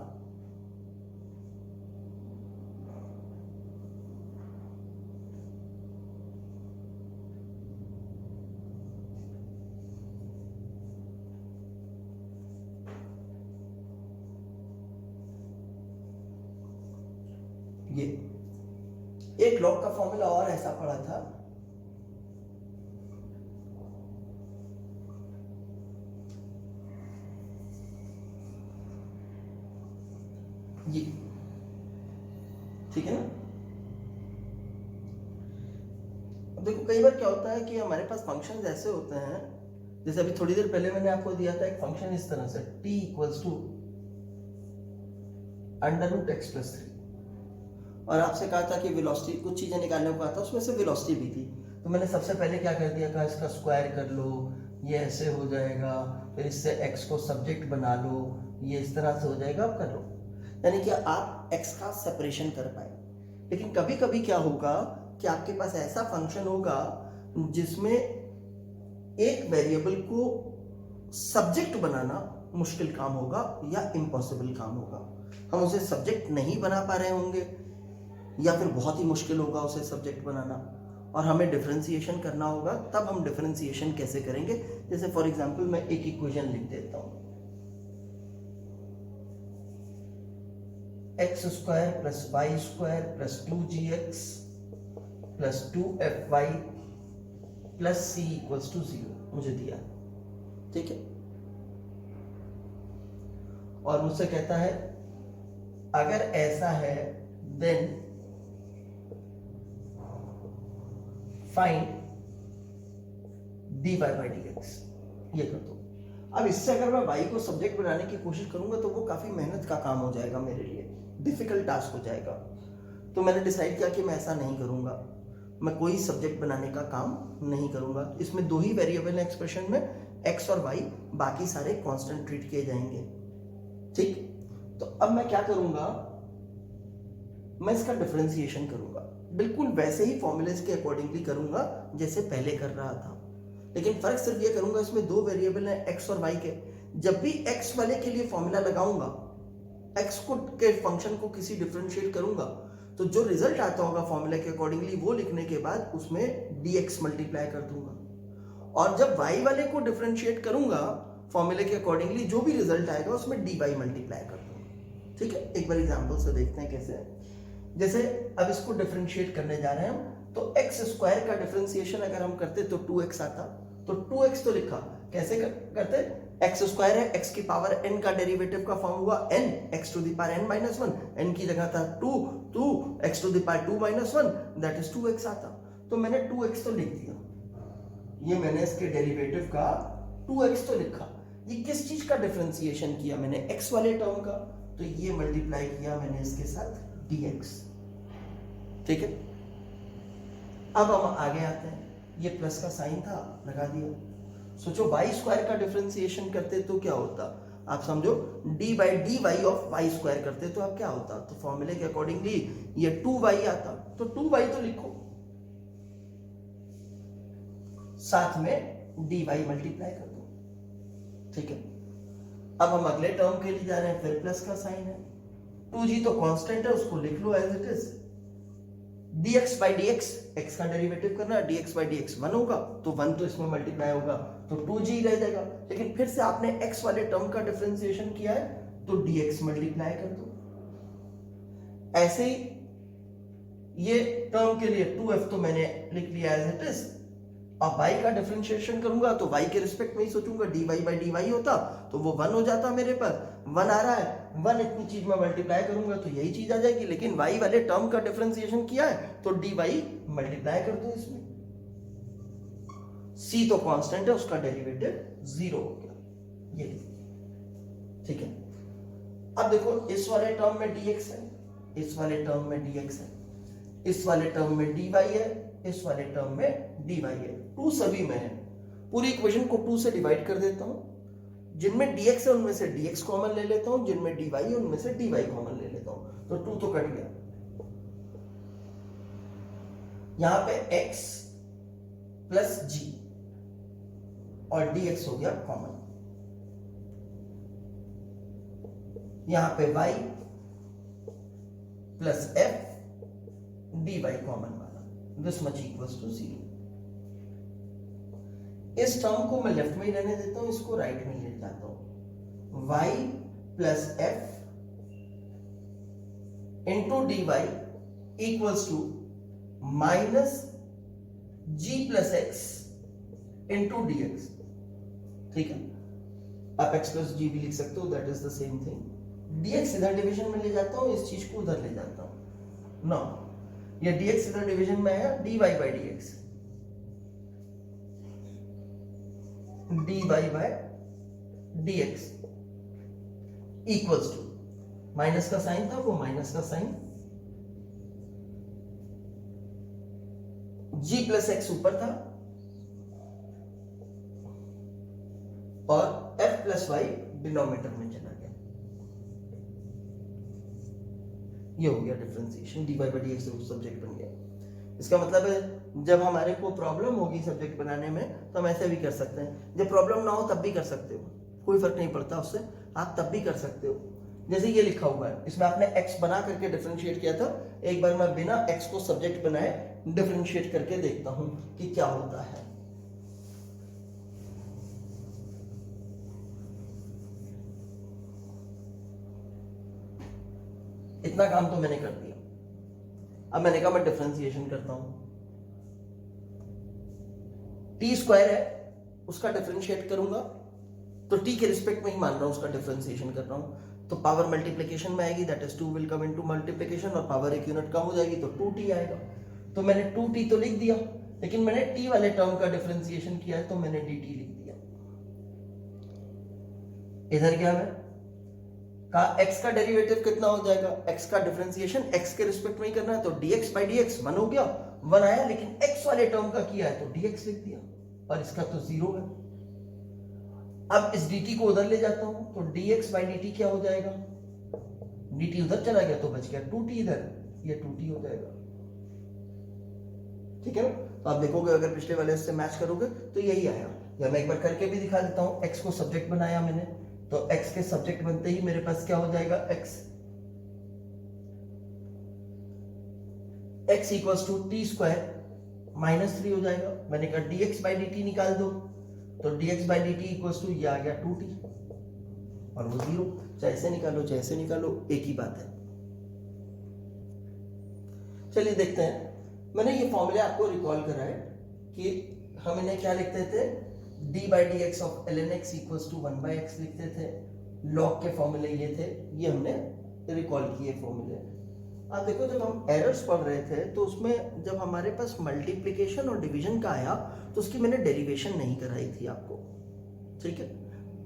ये एक लॉग का फॉर्मूला और ऐसा पढ़ा था, ये, ठीक है ना। अब देखो कई बार क्या होता है कि हमारे पास फंक्शंस ऐसे होते हैं, जैसे अभी थोड़ी देर पहले मैंने आपको दिया था एक फंक्शन इस तरह से t इक्वल्स टू √x+3, और आपसे कहा था कि वेलोसिटी कुछ चीजें निकालने को कहा था, उसमें से वेलोसिटी भी थी। तो मैंने सबसे पहले क्या कर दिया, कहा इसका स्क्वायर कर लो, ये ऐसे हो जाएगा, फिर इससे x को सब्जेक्ट बना लो, ये इस तरह से हो जाएगा, आप कर लो, यानी कि आप x का सेपरेशन कर पाए। लेकिन कभी कभी क्या होगा कि आपके पास ऐसा फंक्शन होगा जिसमें एक वेरिएबल को सब्जेक्ट बनाना मुश्किल काम होगा या इम्पॉसिबल काम होगा। हम उसे सब्जेक्ट नहीं बना पा रहे होंगे या फिर बहुत ही मुश्किल होगा उसे सब्जेक्ट बनाना, और हमें डिफरेंशिएशन करना होगा। तब हम डिफरेंशिएशन कैसे करेंगे, जैसे फॉर एग्जांपल मैं एक इक्वेशन लिख देता हूं, x square plus y square plus 2gx plus 2fy plus c equals to 0 मुझे दिया, ठीक है। और मुझसे कहता है अगर ऐसा है then find dy by dx, ये कर दो। अब इससे अगर मैं y को सब्जेक्ट बनाने की कोशिश करूंगा तो वो काफी मेहनत का काम हो जाएगा, मेरे लिए डिफिकल्ट टास्क हो जाएगा। तो मैंने डिसाइड किया कि मैं ऐसा नहीं करूंगा, मैं कोई सब्जेक्ट बनाने का काम नहीं करूंगा। इसमें दो ही वेरिएबल है एक्सप्रेशन में, x और y, बाकी सारे कांस्टेंट ट्रीट किए जाएंगे, ठीक। तो अब मैं क्या करूंगा, मैं इसका डिफरेंशिएशन करूंगा, बिल्कुल वैसे ही फॉर्मूलेस के अकॉर्डिंगली करूंगा जैसे पहले कर रहा था। लेकिन फर्क सिर्फ ये करूंगा, इसमें दो वेरिएबल हैं x और y के। जब भी x वाले के लिए फॉर्मूला लगाऊंगा, x को के फंक्शन को किसी डिफरेंशिएट करूंगा, तो जो रिजल्ट आता होगा फॉर्मूला के अकॉर्डिंगली वो लिखने के बाद उसमें dx मल्टीप्लाई कर दूंगा। और जब y वाले को डिफरेंशिएट करूंगा फॉर्मूले के अकॉर्डिंगली, जो भी रिजल्ट आएगा उसमें dy मल्टीप्लाई कर दूंगा, ठीक है। एक बार एग्जांपल से देखते हैं कैसे है। जैसे अब इसको डिफरेंशिएट करने जा रहे हैं हम, तो x स्क्वायर का डिफरेंशिएशन अगर हम करते तो 2x आता, तो 2x तो लिखा, कैसे करते, x स्क्वायर है, x की पावर n का डेरिवेटिव का फॉर्म हुआ n, x to the power n minus 1, n की जगह था 2 x to the power 2 minus 1, that is 2x आता। तो मैंने 2x तो लिख दिया, ये मैंने इसके डेरिवेटिव का 2x तो लिखा। ये किस चीज का डिफरेंशिएशन किया मैंने, x वाले टर्म का, तो ये मल्टीप्लाई किया मैंने इसके साथ dx, ठीक है। अब हम आगे आते हैं, ये प्लस का साइन था, लगा दिया। सोचो y स्क्वायर का डिफरेंशिएशन करते तो क्या होता, आप समझो d by dy of y square करते तो अब क्या होता, तो फॉर्मूले के अकॉर्डिंगली ये 2y आता, तो 2y तो लिखो, साथ में dy मल्टीप्लाई कर दो, ठीक है। अब हम अगले टर्म के लिए जा रहे हैं, फिर प्लस का साइन है, 2g तो कांस्टेंट है, उसको लिख लो as it is, dx by dx, x का डेरिवेटिव करना, dx by dx 1 होगा, तो 1 तो इसमें मल्टीप्लाई होगा, तो 2g रह जाएगा। लेकिन फिर से आपने x वाले टर्म का डिफरेंशिएशन किया है, तो dx मल्टीप्लाई कर दो। ऐसे ही ये टर्म के लिए 2f तो मैंने लिख लिया एज इट इज, अब y का डिफरेंशिएशन करूंगा तो y के रिस्पेक्ट में ही सोचूंगा, dy बाई dy होता तो वो 1 हो जाता मेरे पास, 1 आ रहा है, 1 इतनी चीज में मल्टीप्लाई करूंगा तो यही चीज आ जाएगी, लेकिन y वाले टर्म का डिफरेंशिएशन किया है तो dy मल्टीप्लाई कर दो इसमें, c तो कांस्टेंट है, उसका डेरिवेटिव 0 हो गया, ये ठीक है। अब देखो इस वाले टर्म में dx है, इस वाले टर्म में dx है, इस वाले टर्म में dy है, इस वाले टर्म में dy है, 2 सभी में है, पूरी इक्वेशन को 2 से डिवाइड कर देता हूं, जिनमें dx है उनमें से dx कॉमन ले लेता हूं, जिनमें dy है उनमें से dy कॉमन ले लेता हूं, तो 2 तो कट गया, यहां पे x प्लस g और dx हो गया कॉमन, यहां पे y plus f dy common वाला, दिस मच इक्वल्स टू 0। इस टर्म को मैं लेफ्ट में ही रहने देता हूं, इसको राइट में ही ले जाता हूं, y plus f into dy equals to minus g plus x into dx, ठीक है। आप x प्लस g भी लिख सकते हो, that is the same thing, dx इधर डिवीजन में ले जाता हूं, इस चीज को उधर ले जाता हूं, नो ये dx इधर डिवीजन में है, dy by dx, dy by dx equals to, minus का साइन था वो माइनस का साइन, g प्लस x ऊपर था और f प्लस y डिनोमिनेटर में चला गया, ये हो गया differentiation, dy by dx subject बन गया। इसका मतलब है जब हमारे को प्रॉब्लम होगी सब्जेक्ट बनाने में तो हम ऐसे भी कर सकते हैं, जब प्रॉब्लम ना हो तब भी कर सकते हो, कोई फर्क नहीं पड़ता उससे, आप तब भी कर सकते हो। जैसे ये लिखा हुआ है, इसमें आपने x बना करके डिफरेंशिएट किया था, एक बार मैं बिना x को सब्जेक्ट बनाए डिफरेंशिएट करके देखता हूं कि क्या होता है। इतना काम तो मैंने कर दिया, अब मैंने कहा मैं डिफरेंशिएशन करता हूं, टी स्क्वायर है उसका डिफरेंशिएट करूंगा तो टी के रिस्पेक्ट में ही मान रहा हूं उसका डिफरेंशिएशन कर रहा हूं, तो पावर मल्टीप्लिकेशन में आएगी, that is 2 will come into multiplication, और पावर एक यूनिट कम हो जाएगी तो 2t आएगा, तो मैंने 2t तो लिख दिया, लेकिन मैंने t वाले टर्म का डिफरेंशिएशन किया है तो मैंने dt लिख दिया। इधर क्या है का x का डेरिवेटिव कितना हो जाएगा, x का डिफरेंशिएशन x के रिस्पेक्ट में ही करना है तो dx बाई dx 1 हो गया, 1 आया, लेकिन x वाले टर्म का किया है तो dx लिख दिया, और इसका तो 0 है। अब इस dt को उधर ले जाता हूं तो dx बाई dt क्या हो जाएगा, dt उधर चला गया तो बच गया 2t इधर, ये 2t हो जाएगा, ठीक है ना। तो आप देखोगे अगर पिछले वाले से मैच करोगे तो यही आया, या मैं एक बार करके भी दिखा देता हूं, x को सब्जेक्ट बनाया मैंने तो x के सब्जेक्ट बनते ही मेरे पास क्या हो जाएगा, x equals to T square minus 3 हो जाएगा, मैंने कहा dx बाई dt निकाल दो तो dx by dt equals to ये आ गया 2t और वो 0, चाहे से निकालो चाहे से निकालो एक ही बात है। चलिए देखते हैं, मैंने ये फॉर्मूले आपको रिकॉल करा है कि हम इन्हें क्या लिखते थे, d by D X of ln x equals to 1 by X लिखते थे, लॉग के फॉर्मूले ये थे, ये हमने रिकॉल किए फॉर्मूले। आप देखो जब हम एरर्स पढ़ रहे थे तो उसमें जब हमारे पास मल्टीप्लिकेशन और डिवीजन का आया तो उसकी मैंने डेरिवेशन नहीं कराई थी आपको, ठीक है।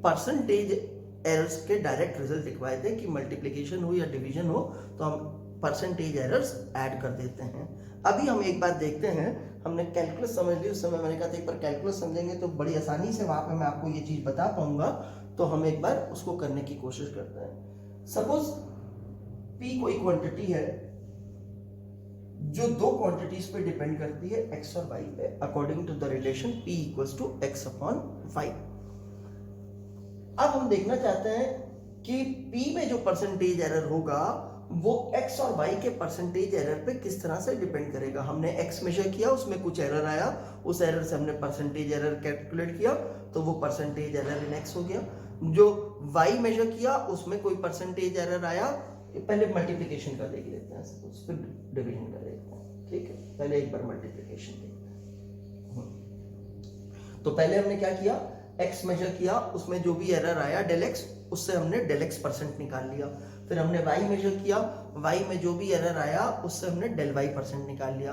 परसेंटेज एरर्स के डायरेक्ट रिजल्ट लिखवाए थे कि मल्टीप्लिकेशन हो या डिवीजन हो तो हम परसेंटेज एरर्स ऐड कर देते हैं। अभी हम एक बात देखते हैं, हमने कैलकुलस समझ ली, उस समय मैंने कहा था एक बार कैलकुलस समझेंगे तो बड़ी आसानी से वहां पे मैं आपको ये चीज बता पाऊंगा, तो हम एक बार उसको करने की कोशिश करते हैं। सपोज P कोई क्वांटिटी है जो दो क्वांटिटीज पे डिपेंड करती है x और y पे, according to the relation P equals to x upon y। अब हम देखना चाहते हैं कि P में जो परसेंटेज एरर होगा वो x और y के परसेंटेज एरर पे किस तरह से डिपेंड करेगा। हमने x मेजर किया, उसमें कुछ एरर आया, उस एरर से हमने परसेंटेज एरर कैलकुलेट किया तो वो परसेंटेज एरर इन x हो गया। जो y मेजर किया उसमें कोई परसेंटेज एरर आया, पहले मल्टीप्लिकेशन का देख लेते हैं, फिर डिवीजन का देखते हैं, ठीक है। पहले एक बार मल्टीप्लिकेशन देखते हैं। तो पहले हमने क्या किया, x मेजर किया, उसमें जो भी एरर आया डेल x, उससे हमने डेल x परसेंट निकाल लिया। फिर हमने y मेजर किया, y में जो भी एरर आया उससे हमने डेल y परसेंट निकाल लिया।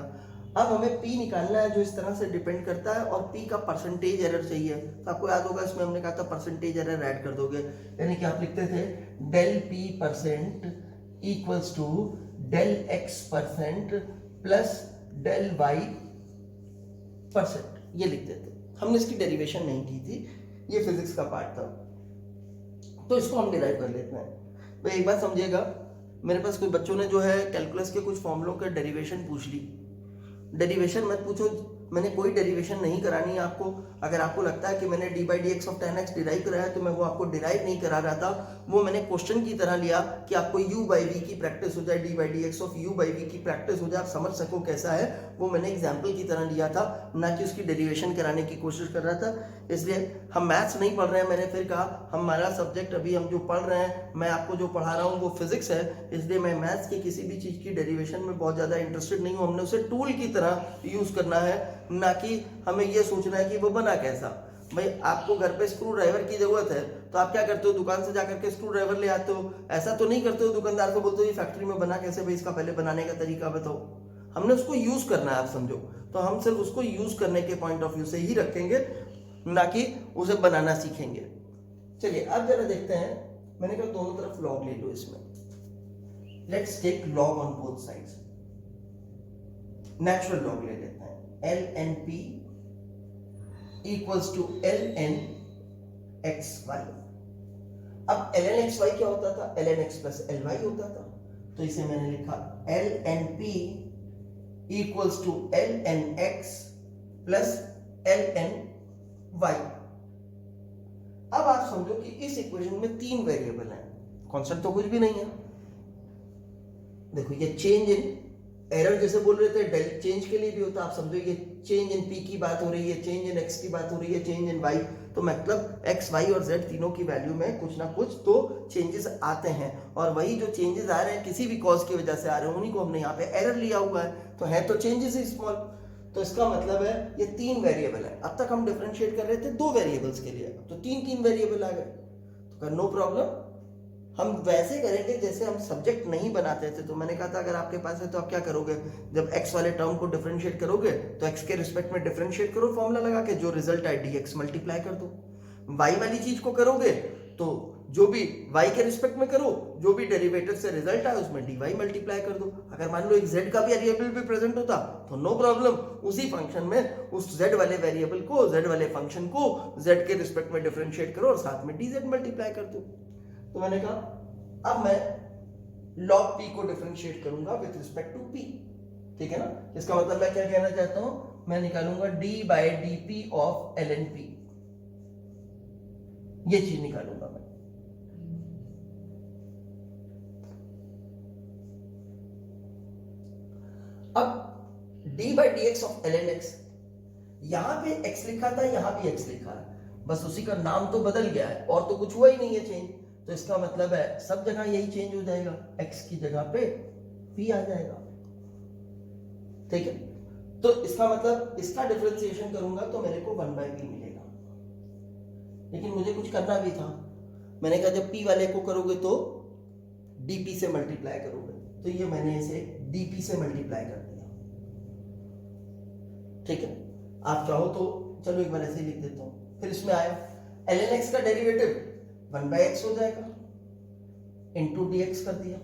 अब हमें p निकालना है जो इस तरह से डिपेंड करता है, और p का परसेंटेज एरर चाहिए। तो आपको याद होगा इसमें हमने कहा था परसेंटेज एरर ऐड कर दोगे, यानी कि आप लिखते थे del p percent equals to del x percent plus del y percent, ये लिखते थे। हमने इसकी डेरिवेशन नहीं की थी, ये फिजिक्स का पार्ट था, तो इसको हम डिराइव कर लेते हैं। तो एक बात समझिएगा, मेरे पास कोई बच्चों ने जो है कैलकुलस के कुछ फॉर्मूलों के डेरिवेशन पूछ ली। डेरिवेशन मत पूछो, मैंने कोई डेरिवेशन नहीं करानी है आपको। अगर आपको लगता है कि मैंने D by D X of ten x derive कराया है, तो मैं वो आपको डिराइव नहीं करा रहा था, वो मैंने क्वेश्चन की तरह लिया कि आपको u बाई वी की प्रैक्टिस हो जाए, D by D X of u by V की प्रैक्टिस हो जाए, आप समझ सको कैसा है, वो मैंने एग्जाम्पल की तरह लिया था, ना कि उसकी डेरिवेशन कराने की कोशिश कर रहा था। इसलिए हम मैथ्स नहीं पढ़ रहे हैं, मैंने फिर कहा हमारा सब्जेक्ट अभी हम जो पढ़ रहे हैं, मैं आपको जो पढ़ा रहा हूँ वो फिजिक्स है, इसलिए मैं मैथ्स की किसी भी चीज़ की डेरिवेशन में बहुत ज़्यादा इंटरेस्टेड नहीं हूँ। हमने उसे टूल की तरह यूज़ करना है, ना कि हमें ये सोचना है कि वो बना कैसा। भाई आपको घर पे स्क्रू ड्राइवर की जरूरत है, तो आप क्या करते हो, दुकान से जाकर के स्क्रू ड्राइवर ले आते हो। ऐसा तो नहीं करते हो दुकानदार को बोलते हो ये फैक्ट्री में बना कैसे, भाई इसका पहले बनाने का तरीका बताओ। हमने उसको यूज करना है, आप समझो। तो हम सिर्फ उसको यूज करने के पॉइंट ऑफ व्यू से ही रखेंगे, ना कि उसे बनाना सीखेंगे। चलिए अब जरा देखते हैं, मैंने कहा दोनों तरफ लॉग ले लो इसमें। Let's take log on both sides. Natural log ले लेते हैं, L N P equals to L N X Y. अब एल एन एक्स वाई क्या होता था, L N X plus L Y होता था, तो इसे मैंने लिखा L N P equals to L N X plus L N Y. अब आप समझो कि इस इक्वेशन में तीन वेरिएबल हैं, कांस्टेंट तो कुछ भी नहीं है। देखो ये चेंज इन एरर जैसे बोल रहे थे, डेल चेंज के लिए भी होता है, आप समझो ये चेंज इन पी की बात हो रही है, चेंज इन एक्स की बात हो रही है, चेंज इन वाई, तो मतलब एक्स वाई और जेड तीनों की वैल्यू में कुछ ना कुछ तो चेंजेस आते हैं, और वही जो चेंजेस आ रहे हैं किसी भी कॉज की वजह से आ रहे हैं, उन्हीं को हमने यहाँ पे एरर लिया हुआ है, तो है तो चेंजेस स्मॉल। तो इसका मतलब है ये तीन वेरिएबल है। अब तक हम डिफरेंशिएट कर रहे थे दो वेरिएबल्स के लिए, तो तीन वेरिएबल आ गए, तो नो प्रॉब्लम। हम वैसे करेंगे जैसे हम सब्जेक्ट नहीं बनाते थे। तो मैंने कहा था अगर आपके पास है तो आप क्या करोगे, जब x वाले टर्म को डिफरेंशिएट करोगे तो x के रिस्पेक्ट में डिफरेंशिएट करो फॉर्मूला लगा के, जो रिजल्ट आए dx मल्टीप्लाई कर दो। y वाली चीज को करोगे तो जो भी y के रिस्पेक्ट में करो, जो भी डेरिवेटिव से रिजल्ट आए उसमें dy मल्टीप्लाई कर दो। अगर मान लो एक z का भी वेरिएबल भी प्रेजेंट होता तो नो प्रॉब्लम, उसी फंक्शन में उस z वाले वेरिएबल को, z वाले फंक्शन को z के रिस्पेक्ट में डिफरेंशिएट करो और साथ में dz मल्टीप्लाई कर दो। तो मैंने कहा अब मैं log p को डिफरेंशिएट करूंगा विद रिस्पेक्ट टू p, ठीक है ना। इसका मतलब मैं क्या कहना चाहता हूं, मैं निकालूंगा d by D P of L N P, ये चीज निकालूंगा मैं। अब d by D X of L N X, यहां पे x लिखा था, यहां भी x लिखा है, बस उसी का नाम तो बदल गया है और तो कुछ हुआ ही नहीं है चेंज। तो इसका मतलब है सब जगह यही चेंज हो जाएगा, x की जगह पे p आ जाएगा, ठीक है। तो इसका मतलब इसका डिफरेंशिएशन करूंगा तो मेरे को 1/p मिलेगा, लेकिन मुझे कुछ करना भी था। मैंने कहा जब p वाले को करोगे तो dp से मल्टीप्लाई करोगे, तो ये मैंने इसे dp से मल्टीप्लाई कर दिया, ठीक है। आप चाहो तो चलो एक बार ऐसे ही लिख देता हूं। फिर इसमें आया ln x का डेरिवेटिव 1/x हो जाएगा, इंटू dx कर दिया,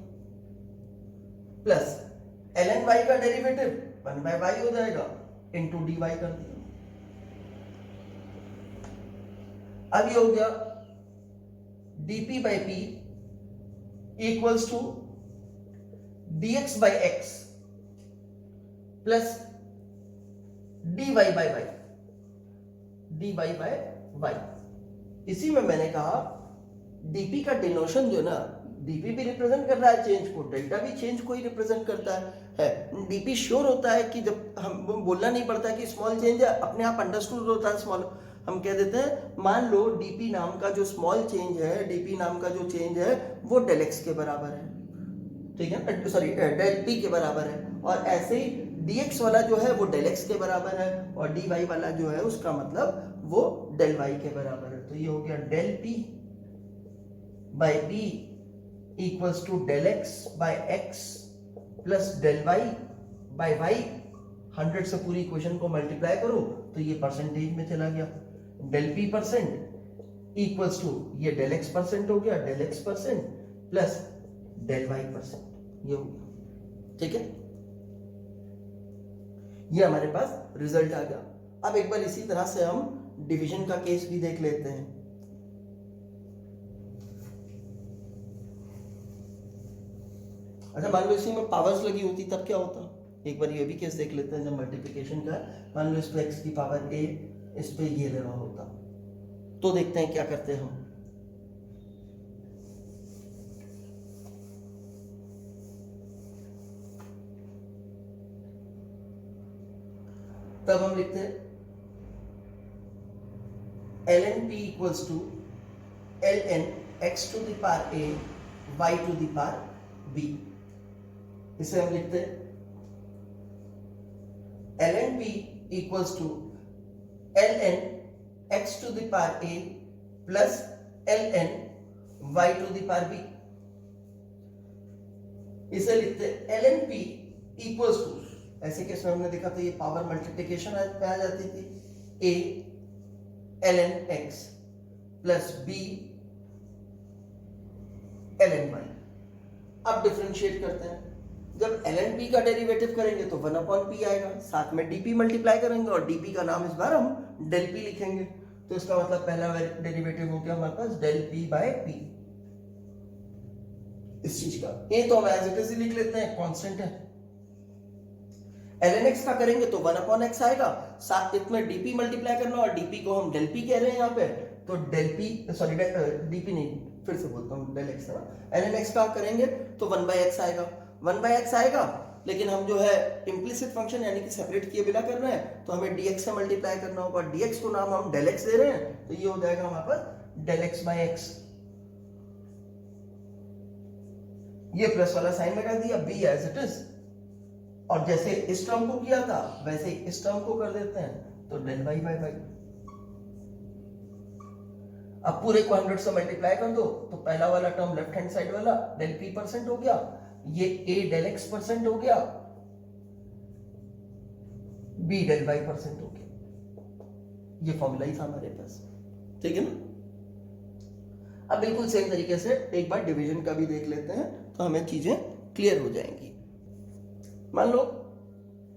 प्लस ln y का डेरिवेटिव 1/y हो जाएगा, इंटू dy कर दिया। अब ये हो गया dp by p equals to dx by x plus dy by y, dy by y। इसी में मैंने कहा dp का डिनोशन जो ना, dp भी रिप्रेजेंट कर रहा है चेंज को, डेल्टा भी चेंज को ही रिप्रेजेंट करता है। dp श्योर होता है कि जब हम बोलना नहीं पड़ता है कि स्मॉल चेंज है, अपने आप अंडरस्टूड होता है स्मॉल। हम कह देते हैं मान लो dp नाम का जो स्मॉल चेंज है, dp नाम का जो चेंज है वो डेल x के बराबर है, ठीक है, सॉरी डेल p के बराबर है, और ऐसे ही dx वाला जो है वो डेल x के बराबर है, और dy वाला जो है उसका मतलब वो डेल वाई के बराबर है। तो ये हो गया del P by P equals to del X by X plus del Y by Y. 100 से पूरी इक्वेशन को मल्टीप्लाई करो तो ये परसेंटेज में चला गया। Del P percent equals to ये डेल एक्स परसेंट हो गया, del X percent plus del Y percent, ये हो गया। ठीक है, ये हमारे पास रिजल्ट आ गया। अब एक बार इसी तरह से हम डिवीजन का केस भी देख लेते हैं। अच्छा, मान लो इसी में पावर्स लगी होती तब क्या होता? एक बार ये भी केस देख लेते हैं। जब मल्टीप्लिकेशन का मान लो इस पे x की पावर a, इस पे ये लगा होता, तो देखते हैं क्या करते हैं हम। तब हम लिखते हैं ln p equals to ln x to the power a y to the power b। इसे हम लिखते हैं ln p equals to ln x to the power a plus ln y to the power b। इसे लिखते हैं ln p equals to, ऐसे केस में हमने देखा था ये पावर मल्टीप्लिकेशन पे आ जाती थी, a ln x plus b ln y। अब डिफरेंशिएट करते हैं। जब ln p का डेरिवेटिव करेंगे तो 1/p आएगा, साथ में dp मल्टीप्लाई करेंगे और dp का नाम इस बार हम डेल p लिखेंगे। तो इसका मतलब पहला डेरिवेटिव हो गया हमारे पास डेल p बाय p, इस चीज का। ये तो हम एज इट इज ही लिख लेते हैं, कांस्टेंट है। ln x का करेंगे तो 1/x आएगा, साथ में dp मल्टीप्लाई करना और dp को हम डेल p कह रहे हैं यहाँ पे, तो डेल p सॉरी dp नहीं, फिर से बोलता हूँ डेल x है। ln x का करेंगे तो 1/x आएगा, 1/x आएगा, लेकिन हम जो है इम्प्लिसिट फंक्शन यानी कि सेपरेट किए बिना कर रहे हैं, तो हमें dx से मल्टीप्लाई करना होगा। dx को नाम हम डेल x दे रहे हैं, तो ये हो जाएगा हमारे पास डेल x बाय x। ये प्लस वाला साइन लगा दिया, b एज इट इज, और जैसे इस टर्म को किया था वैसे इस टर्म को कर देते हैं, तो डेल y बाय y। अब पूरे को 100 से मल्टीप्लाई कर दो तो पहला वाला टर्म लेफ्ट हैंड साइड वाला डेल p परसेंट हो गया, ये a डेल x परसेंट हो गया, b डेल y परसेंट हो गया। ये फॉर्मूला ही था हमारे पास, ठीक है ना। अब बिल्कुल सेम तरीके से एक बार डिवीजन का भी देख लेते हैं तो हमें चीजें क्लियर हो जाएंगी। मान लो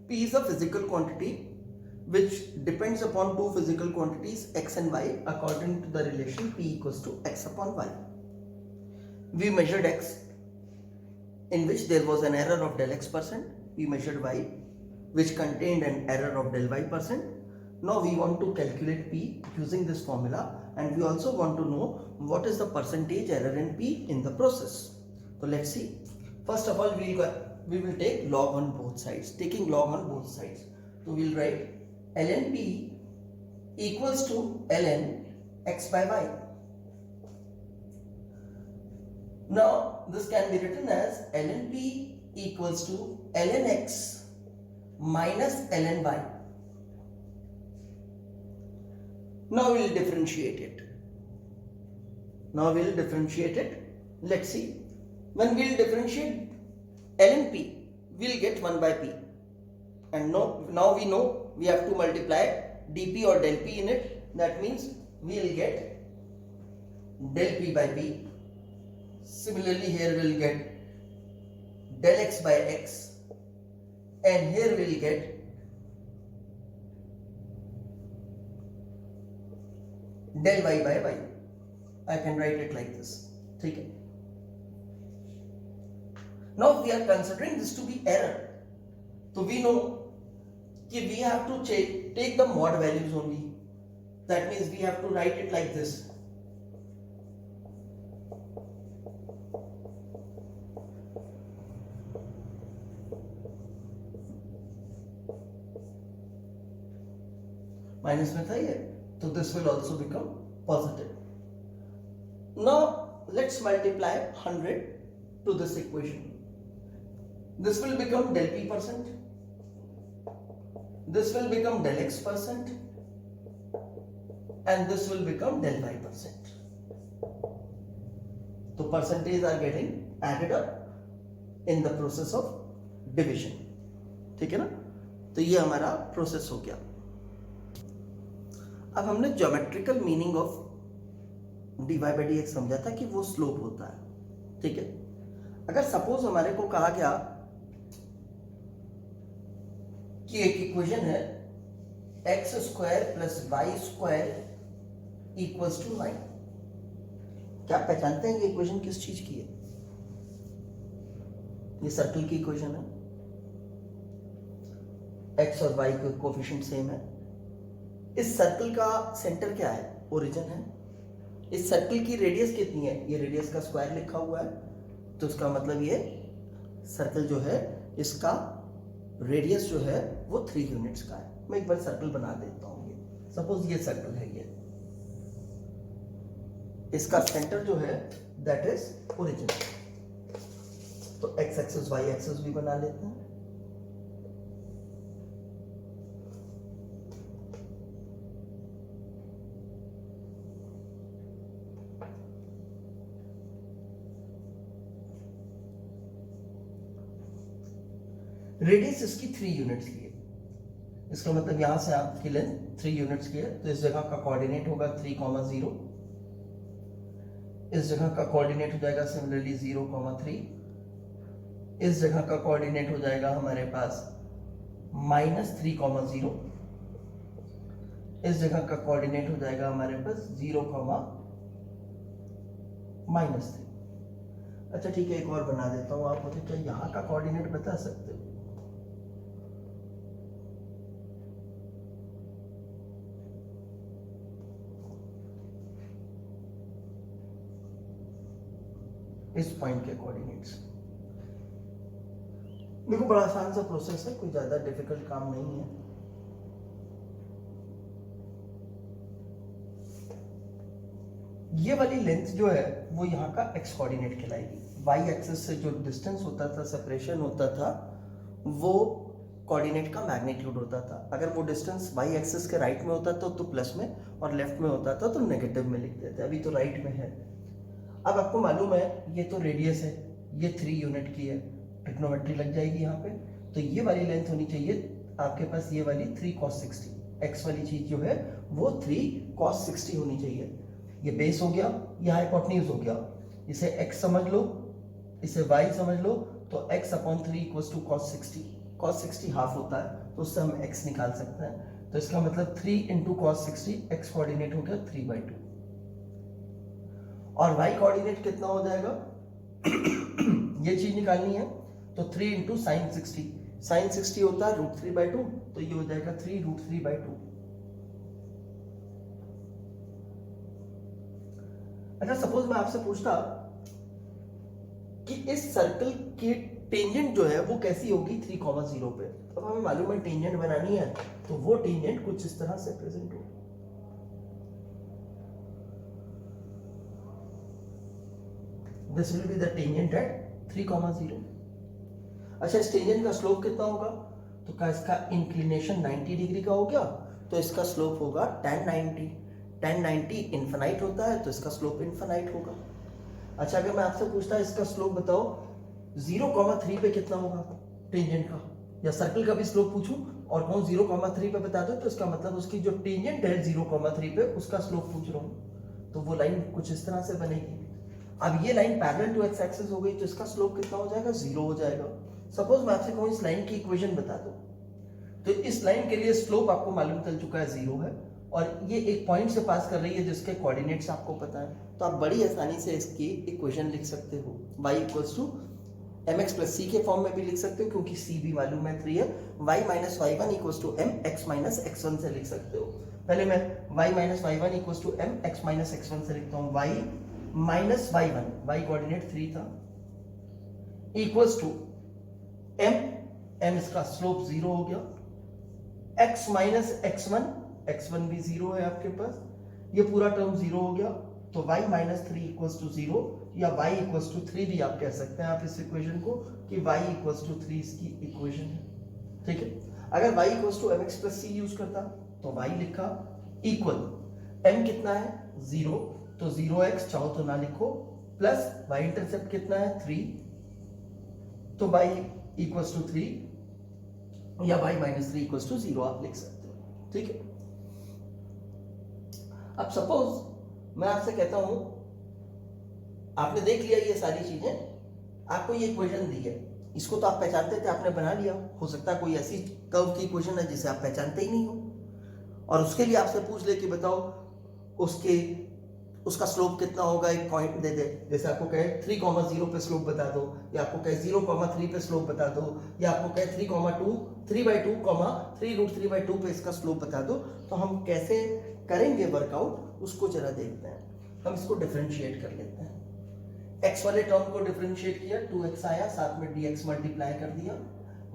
p is a physical quantity which depends upon two physical quantities x and y according to the relation p equals to x upon y. We measured x, in which there was an error of del x percent. We measured y, which contained an error of del y percent. Now we want to calculate p using this formula, and we also want to know what is the percentage error in p in the process. So let's see. First of all, we will take log on both sides. Taking log on both sides, so we'll write ln p equals to ln x by y. Now this can be written as ln p equals to ln x minus ln y. Now we'll differentiate it. Let's see. When we'll differentiate ln p, we'll get 1 by p. And now we know we have to multiply dp or del p in it. That means we'll get del p by p. Similarly, here we'll get del x by x, and here we'll get del y by y. I can write it like this. Okay. Now we are considering this to be error. So we know that we have to take the mod values only. That means we have to write it like this. Minus में था ये, so this will also become positive. Now let's multiply 100 to this equation. This will become del p percent. This will become del x percent. and this will become del 5%. So percentage are getting added up in the process of division. ठीक है ना? तो ये हमारा प्रोसेस हो गया. अब हमने geometrical meaning of dy by dx समझा था कि वो स्लोप होता है. ठीक है. अगर सपोज हमारे को कहा गया कि एक इक्वेशन है x square plus y square equals to 9. क्या आप पहचानते हैं कि इक्वेशन किस चीज की है? ये सर्कल की इक्वेशन है. x और y के कोफिशिएंट सेम है. इस सर्कल का सेंटर क्या है? ओरिजिन है. इस सर्कल की रेडियस कितनी है? ये रेडियस का स्क्वायर लिखा हुआ है. तो इसका मतलब ये सर्कल जो है इसका रेडियस जो है वो 3 यूनिट्स का है. मैं एक बार सर्कल बना देता हूं. ये सपोज ये सर्कल है. ये इसका सेंटर जो है दैट इज ओरिजिन. तो x एक्सिस y एक्सिस भी बना लेते हैं. रेडियस इसकी 3 यूनिट्स की है. इसका मतलब यहां से आपकी लेंथ 3 यूनिट्स की है. तो इस जगह का कोऑर्डिनेट होगा 3,0. इस जगह का कोऑर्डिनेट हो जाएगा सिमिलरली 0,3. इस जगह का कोऑर्डिनेट हो जाएगा हमारे पास -3,0. इस जगह का कोऑर्डिनेट हो जाएगा हमारे पास 0, -3. अच्छा ठीक है, एक और बना देता हूं. आप मुझे क्या यहां का कोऑर्डिनेट बता सकते हो? इस पॉइंट के कोऑर्डिनेट्स. देखो बड़ा आसान सा प्रोसेस है, कोई ज्यादा डिफिकल्ट काम नहीं है. ये वाली लेंथ जो है वो यहाँ का x कोऑर्डिनेट कहलाएगी. y एक्सिस से जो डिस्टेंस होता था, सेपरेशन होता था, वो कोऑर्डिनेट का मैग्नीट्यूड होता था. अगर वो डिस्टेंस y एक्सिस के राइट में होता था तो प्लस में, और लेफ्ट में होता था तो नेगेटिव में लिख देते. अभी तो राइट में है. अब आपको मालूम है ये तो रेडियस है, ये 3 यूनिट की है. ट्रिग्नोमेट्री लग जाएगी यहाँ पे. तो ये वाली लेंथ होनी चाहिए आपके पास, ये वाली 3 cos 60. x वाली चीज जो है वो 3 cos 60 होनी चाहिए. ये बेस हो गया, ये हाइपोटेन्यूज हो गया. इसे x समझ लो, इसे y समझ लो. तो x/3 equals to cos 60. cos 60 half होता है, तो उससे हम x निकाल सकते हैं. तो इसका मतलब 3 into cos 60, x कोऑर्डिनेट हो गया 3/2. और y कोऑर्डिनेट कितना हो जाएगा? ये चीज निकालनी है. तो 3 into sin 60. sin 60 होता है √3/2. तो ये हो जाएगा 3√3/2. अच्छा सपोज मैं आपसे पूछता कि इस सर्कल की टेंजेंट जो है वो कैसी होगी 3,0 पे. अब हमें मालूम है टेंजेंट बनानी है, तो वो टेंजेंट कुछ इस तरह से प्रेजेंट हो. This will be the tangent at 3,0. अच्छा इस टेंजेंट का स्लोप कितना होगा? तो क्या इसका इंक्लिनेशन 90 डिग्री का हो गया, तो इसका स्लोप होगा tan 90. tan 90 इन्फिनाइट होता है, तो इसका स्लोप इन्फिनाइट होगा. अच्छा अगर मैं आपसे पूछता इसका स्लोप बताओ 0,3 पे कितना होगा टेंजेंट का, या सर्कल का भी स्लोप पूछूं और कहूं 0,3 पे बता दो, तो इसका मतलब उसकी जो टेंजेंट है 0,3 पे उसका स्लोप पूछ रहा हूं. तो वो लाइन कुछ इस तरह से बनेगी. अब ये line parallel to x axis हो गई, तो इसका स्लोप कितना हो जाएगा? 0 हो जाएगा. सपोज मैं आपसे कहूं इस लाइन की इक्वेशन बता दो, तो इस लाइन के लिए स्लोप आपको मालूम चल चुका है 0 है, और ये एक पॉइंट से पास कर रही है जिसके कोऑर्डिनेट्स आपको पता है. तो आप बड़ी आसानी से इसकी इक्वेशन लिख सकते हो. y = mx + c के फॉर्म में भी लिख सकते हो, क्योंकि c भी मालूम है 3 है. y - y1 = mx - x1 से लिख सकते हो. पहले मैं y - y1 = mx - x1 से लिखता हूं. y - y1, y कोऑर्डिनेट 3 था, इक्वल्स टू m इसका स्लोप 0 हो गया. x - x1, x1 भी 0 है आपके पास, ये पूरा टर्म 0 हो गया. तो y - 3 = 0, या y = 3 भी आप कह सकते हैं आप इस इक्वेशन को, कि y = 3 इसकी इक्वेशन है. ठीक है. अगर y = mx + c यूज करता तो y लिखा इक्वल m कितना है 0, तो 0x चाहो तो ना लिखो, प्लस y इंटरसेप्ट कितना है 3, तो y इक्वल्स टू 3 या y माइनस 3 इक्वल्स टू 0 आप लिख सकते हो, ठीक है। अब सपोज मैं आपसे कहता हूं, आपने देख लिया ये सारी चीजें, आपको ये इक्वेशन दी है, इसको तो आप पहचानते थे, आपने बना लिया, हो सकता है कोई ऐसी कर्व की इक्वेशन है जिसे आप पहचानते ही नहीं हो, और उसके लिए आपसे पूछ ले कि बताओ उसका स्लोप कितना होगा, एक पॉइंट दे दे, जैसे आपको कहे 3,0 पे स्लोप बता दो, या आपको कहे 0,3 पे स्लोप बता दो, या आपको कहे 3,2 3/2 पे इसका स्लोप बता दो, तो हम कैसे करेंगे वर्कआउट उसको जरा देखते हैं। हम इसको डिफरेंशिएट कर लेते हैं। x वाले टर्म को डिफरेंशिएट किया, 2x आया, साथ में dx मल्टीप्लाई कर दिया।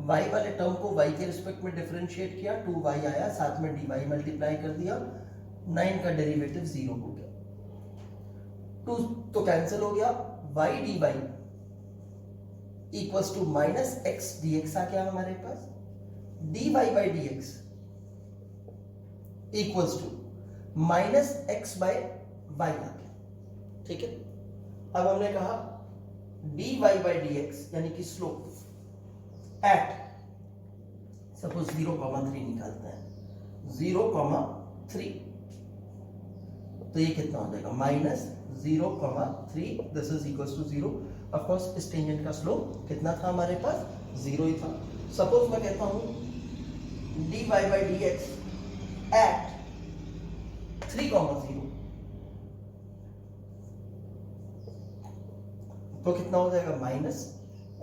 y वाले टर्म को y के रिस्पेक्ट में डिफरेंशिएट किया, 2y आया, साथ में dy मल्टीप्लाई कर दिया, 9 का डेरिवेटिव 0 हो गया, 2 तो कैंसिल हो गया, y dy equals to minus x dx आ गया हमारे पास, dy by dx equals to minus x by y आ गया, ठीक है। अब हमने कहा dy बाई dx यानी कि स्लोप एट सपोज 0,3 निकालते हैं, 0,3, तो ये कितना हो जाएगा minus 0,3, this is equals to 0। Of course इस टेंजेंट का स्लोप कितना था हमारे पास, 0 ही था। सपोज मैं कहता हूं dy बाई dx एट 3,0, तो कितना हो जाएगा माइनस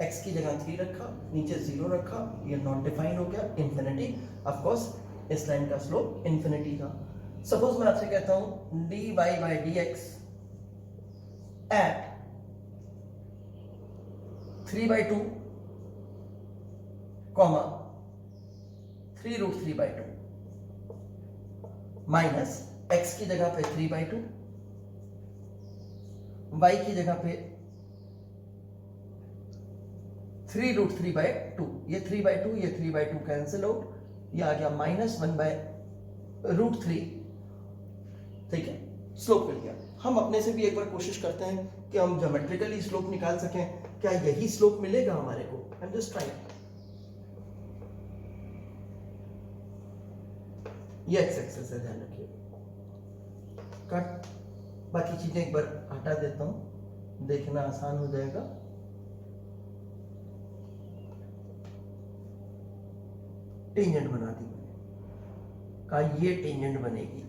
x की जगह 3 रखा, नीचे 0 रखा, ये नॉट डिफाइंड हो गया, इंफिनिटी। ऑफ कोर्स इस लाइन का स्लोप इंफिनिटी था। सपोज मैं आपसे कहता हूं dy by dx at 3/2 comma 3√3/2 minus x की जगह पे 3/2, y की जगह पे 3√3/2, ये 3/2 ये 3/2 कैंसिल आउट, ये आ गया माइनस 1/√3, ठीक है, स्लोप मिल गया। हम अपने से भी एक बार कोशिश करते हैं कि हम ज्योमेट्रिकली स्लोप निकाल सकें, क्या यही स्लोप मिलेगा हमारे को, आई एम जस्ट ट्राइंग। ये एक्स एक्सिस है, ध्यान रखिए, कट, बाकी चीजें एक बार हटा देता हूं, देखना आसान हो जाएगा। टेंजेंट बना दी का, ये टेंजेंट बनेगी,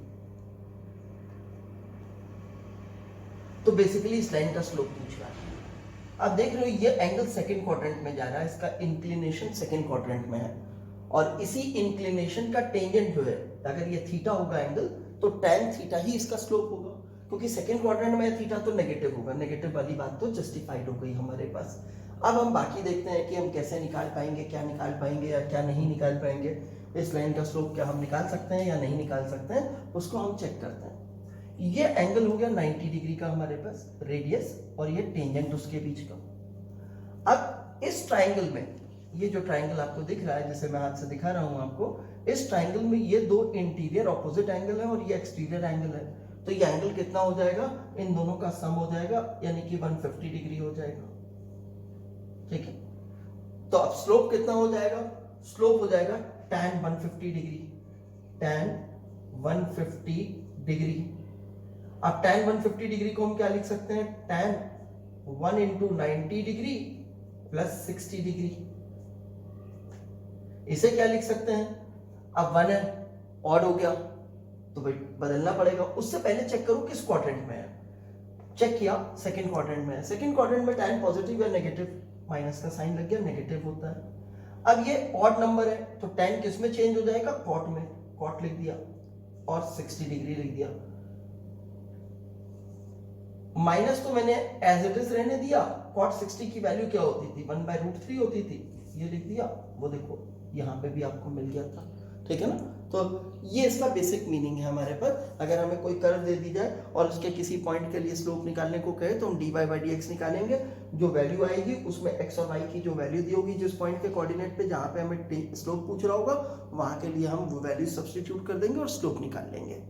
तो बेसिकली इस लाइन का स्लोप पूछ रहा है। आप देख रहे हो ये एंगल सेकंड क्वाड्रेंट में जा रहा है, इसका इंक्लिनेशन सेकंड क्वाड्रेंट में है, और इसी इंक्लिनेशन का टेंजेंट जो है, अगर ये थीटा होगा एंगल, तो tan थीटा ही इसका स्लोप होगा, क्योंकि सेकंड क्वाड्रेंट में थीटा तो नेगेटिव होगा, नेगेटिव वाली बात तो जस्टिफाइड हो गई हमारे पास। अब हम बाकी देखते हैं कि हम कैसे निकाल पाएंगे, क्या निकाल पाएंगे या क्या नहीं निकाल पाएंगे, इस लाइन का स्लोप क्या हम निकाल सकते हैं या नहीं निकाल सकते हैं, उसको हम चेक करते हैं। ये एंगल हो गया 90 डिग्री का हमारे पास, रेडियस, और ये टेंजेंट उसके बीच का। अब इस ट्राइंगल में, ये जो ट्राइंगल आपको दिख रहा है, जैसे मैं हाथ से दिखा रहा हूं आपको, इस ट्राइंगल में ये दो इंटीरियर ऑपोजिट एंगल है और ये एक्सटीरियर एंगल है, तो ये एंगल कितना हो जाएगा, इन दोनों का सम हो जाएगा, यानी कि 150 डिग्री हो जाएगा, ठीक है। तो अब स्लोप कितना हो जाएगा, स्लोप हो जाएगा tan 150 डिग्री, tan 150 डिग्री। अब tan 150 डिग्री को हम क्या लिख सकते हैं, tan 1 into 90 degree plus 60 degree, इसे क्या लिख सकते हैं। अब 1 है, ऑड हो गया तो भाई बदलना पड़ेगा। उससे पहले चेक करो किस क्वाड्रेंट में है, चेक किया सेकंड क्वाड्रेंट में है, सेकंड क्वाड्रेंट में tan पॉजिटिव या नेगेटिव, माइनस का साइन लग गया, नेगेटिव होता है। अब ये ऑड नंबर है तो tan किस में चेंज हो जाएगा, कॉट में, कॉट लिख दिया और 60 डिग्री लिख दिया। माइनस तो मैंने एज इट इज रहने दिया, कॉट 60 की वैल्यू क्या होती थी, 1/√3 होती थी, ये लिख दिया, वो देखो यहाँ पे भी आपको मिल गया था, ठीक है ना। तो ये इसका बेसिक मीनिंग है हमारे पास। अगर हमें कोई कर्व दे दी जाए और उसके किसी पॉइंट के लिए स्लोप निकालने को कहे तो हम dy बाई dx निकालेंगे, जो वैल्यू आएगी उसमें x और y की जो वैल्यू दी होगी जिस पॉइंट के कोऑर्डिनेट पे जहां पे हमें स्लोप पूछ रहा होगा, वहां के लिए हम वो वैल्यू सब्स्टिट्यूट कर देंगे और स्लोप निकाल लेंगे।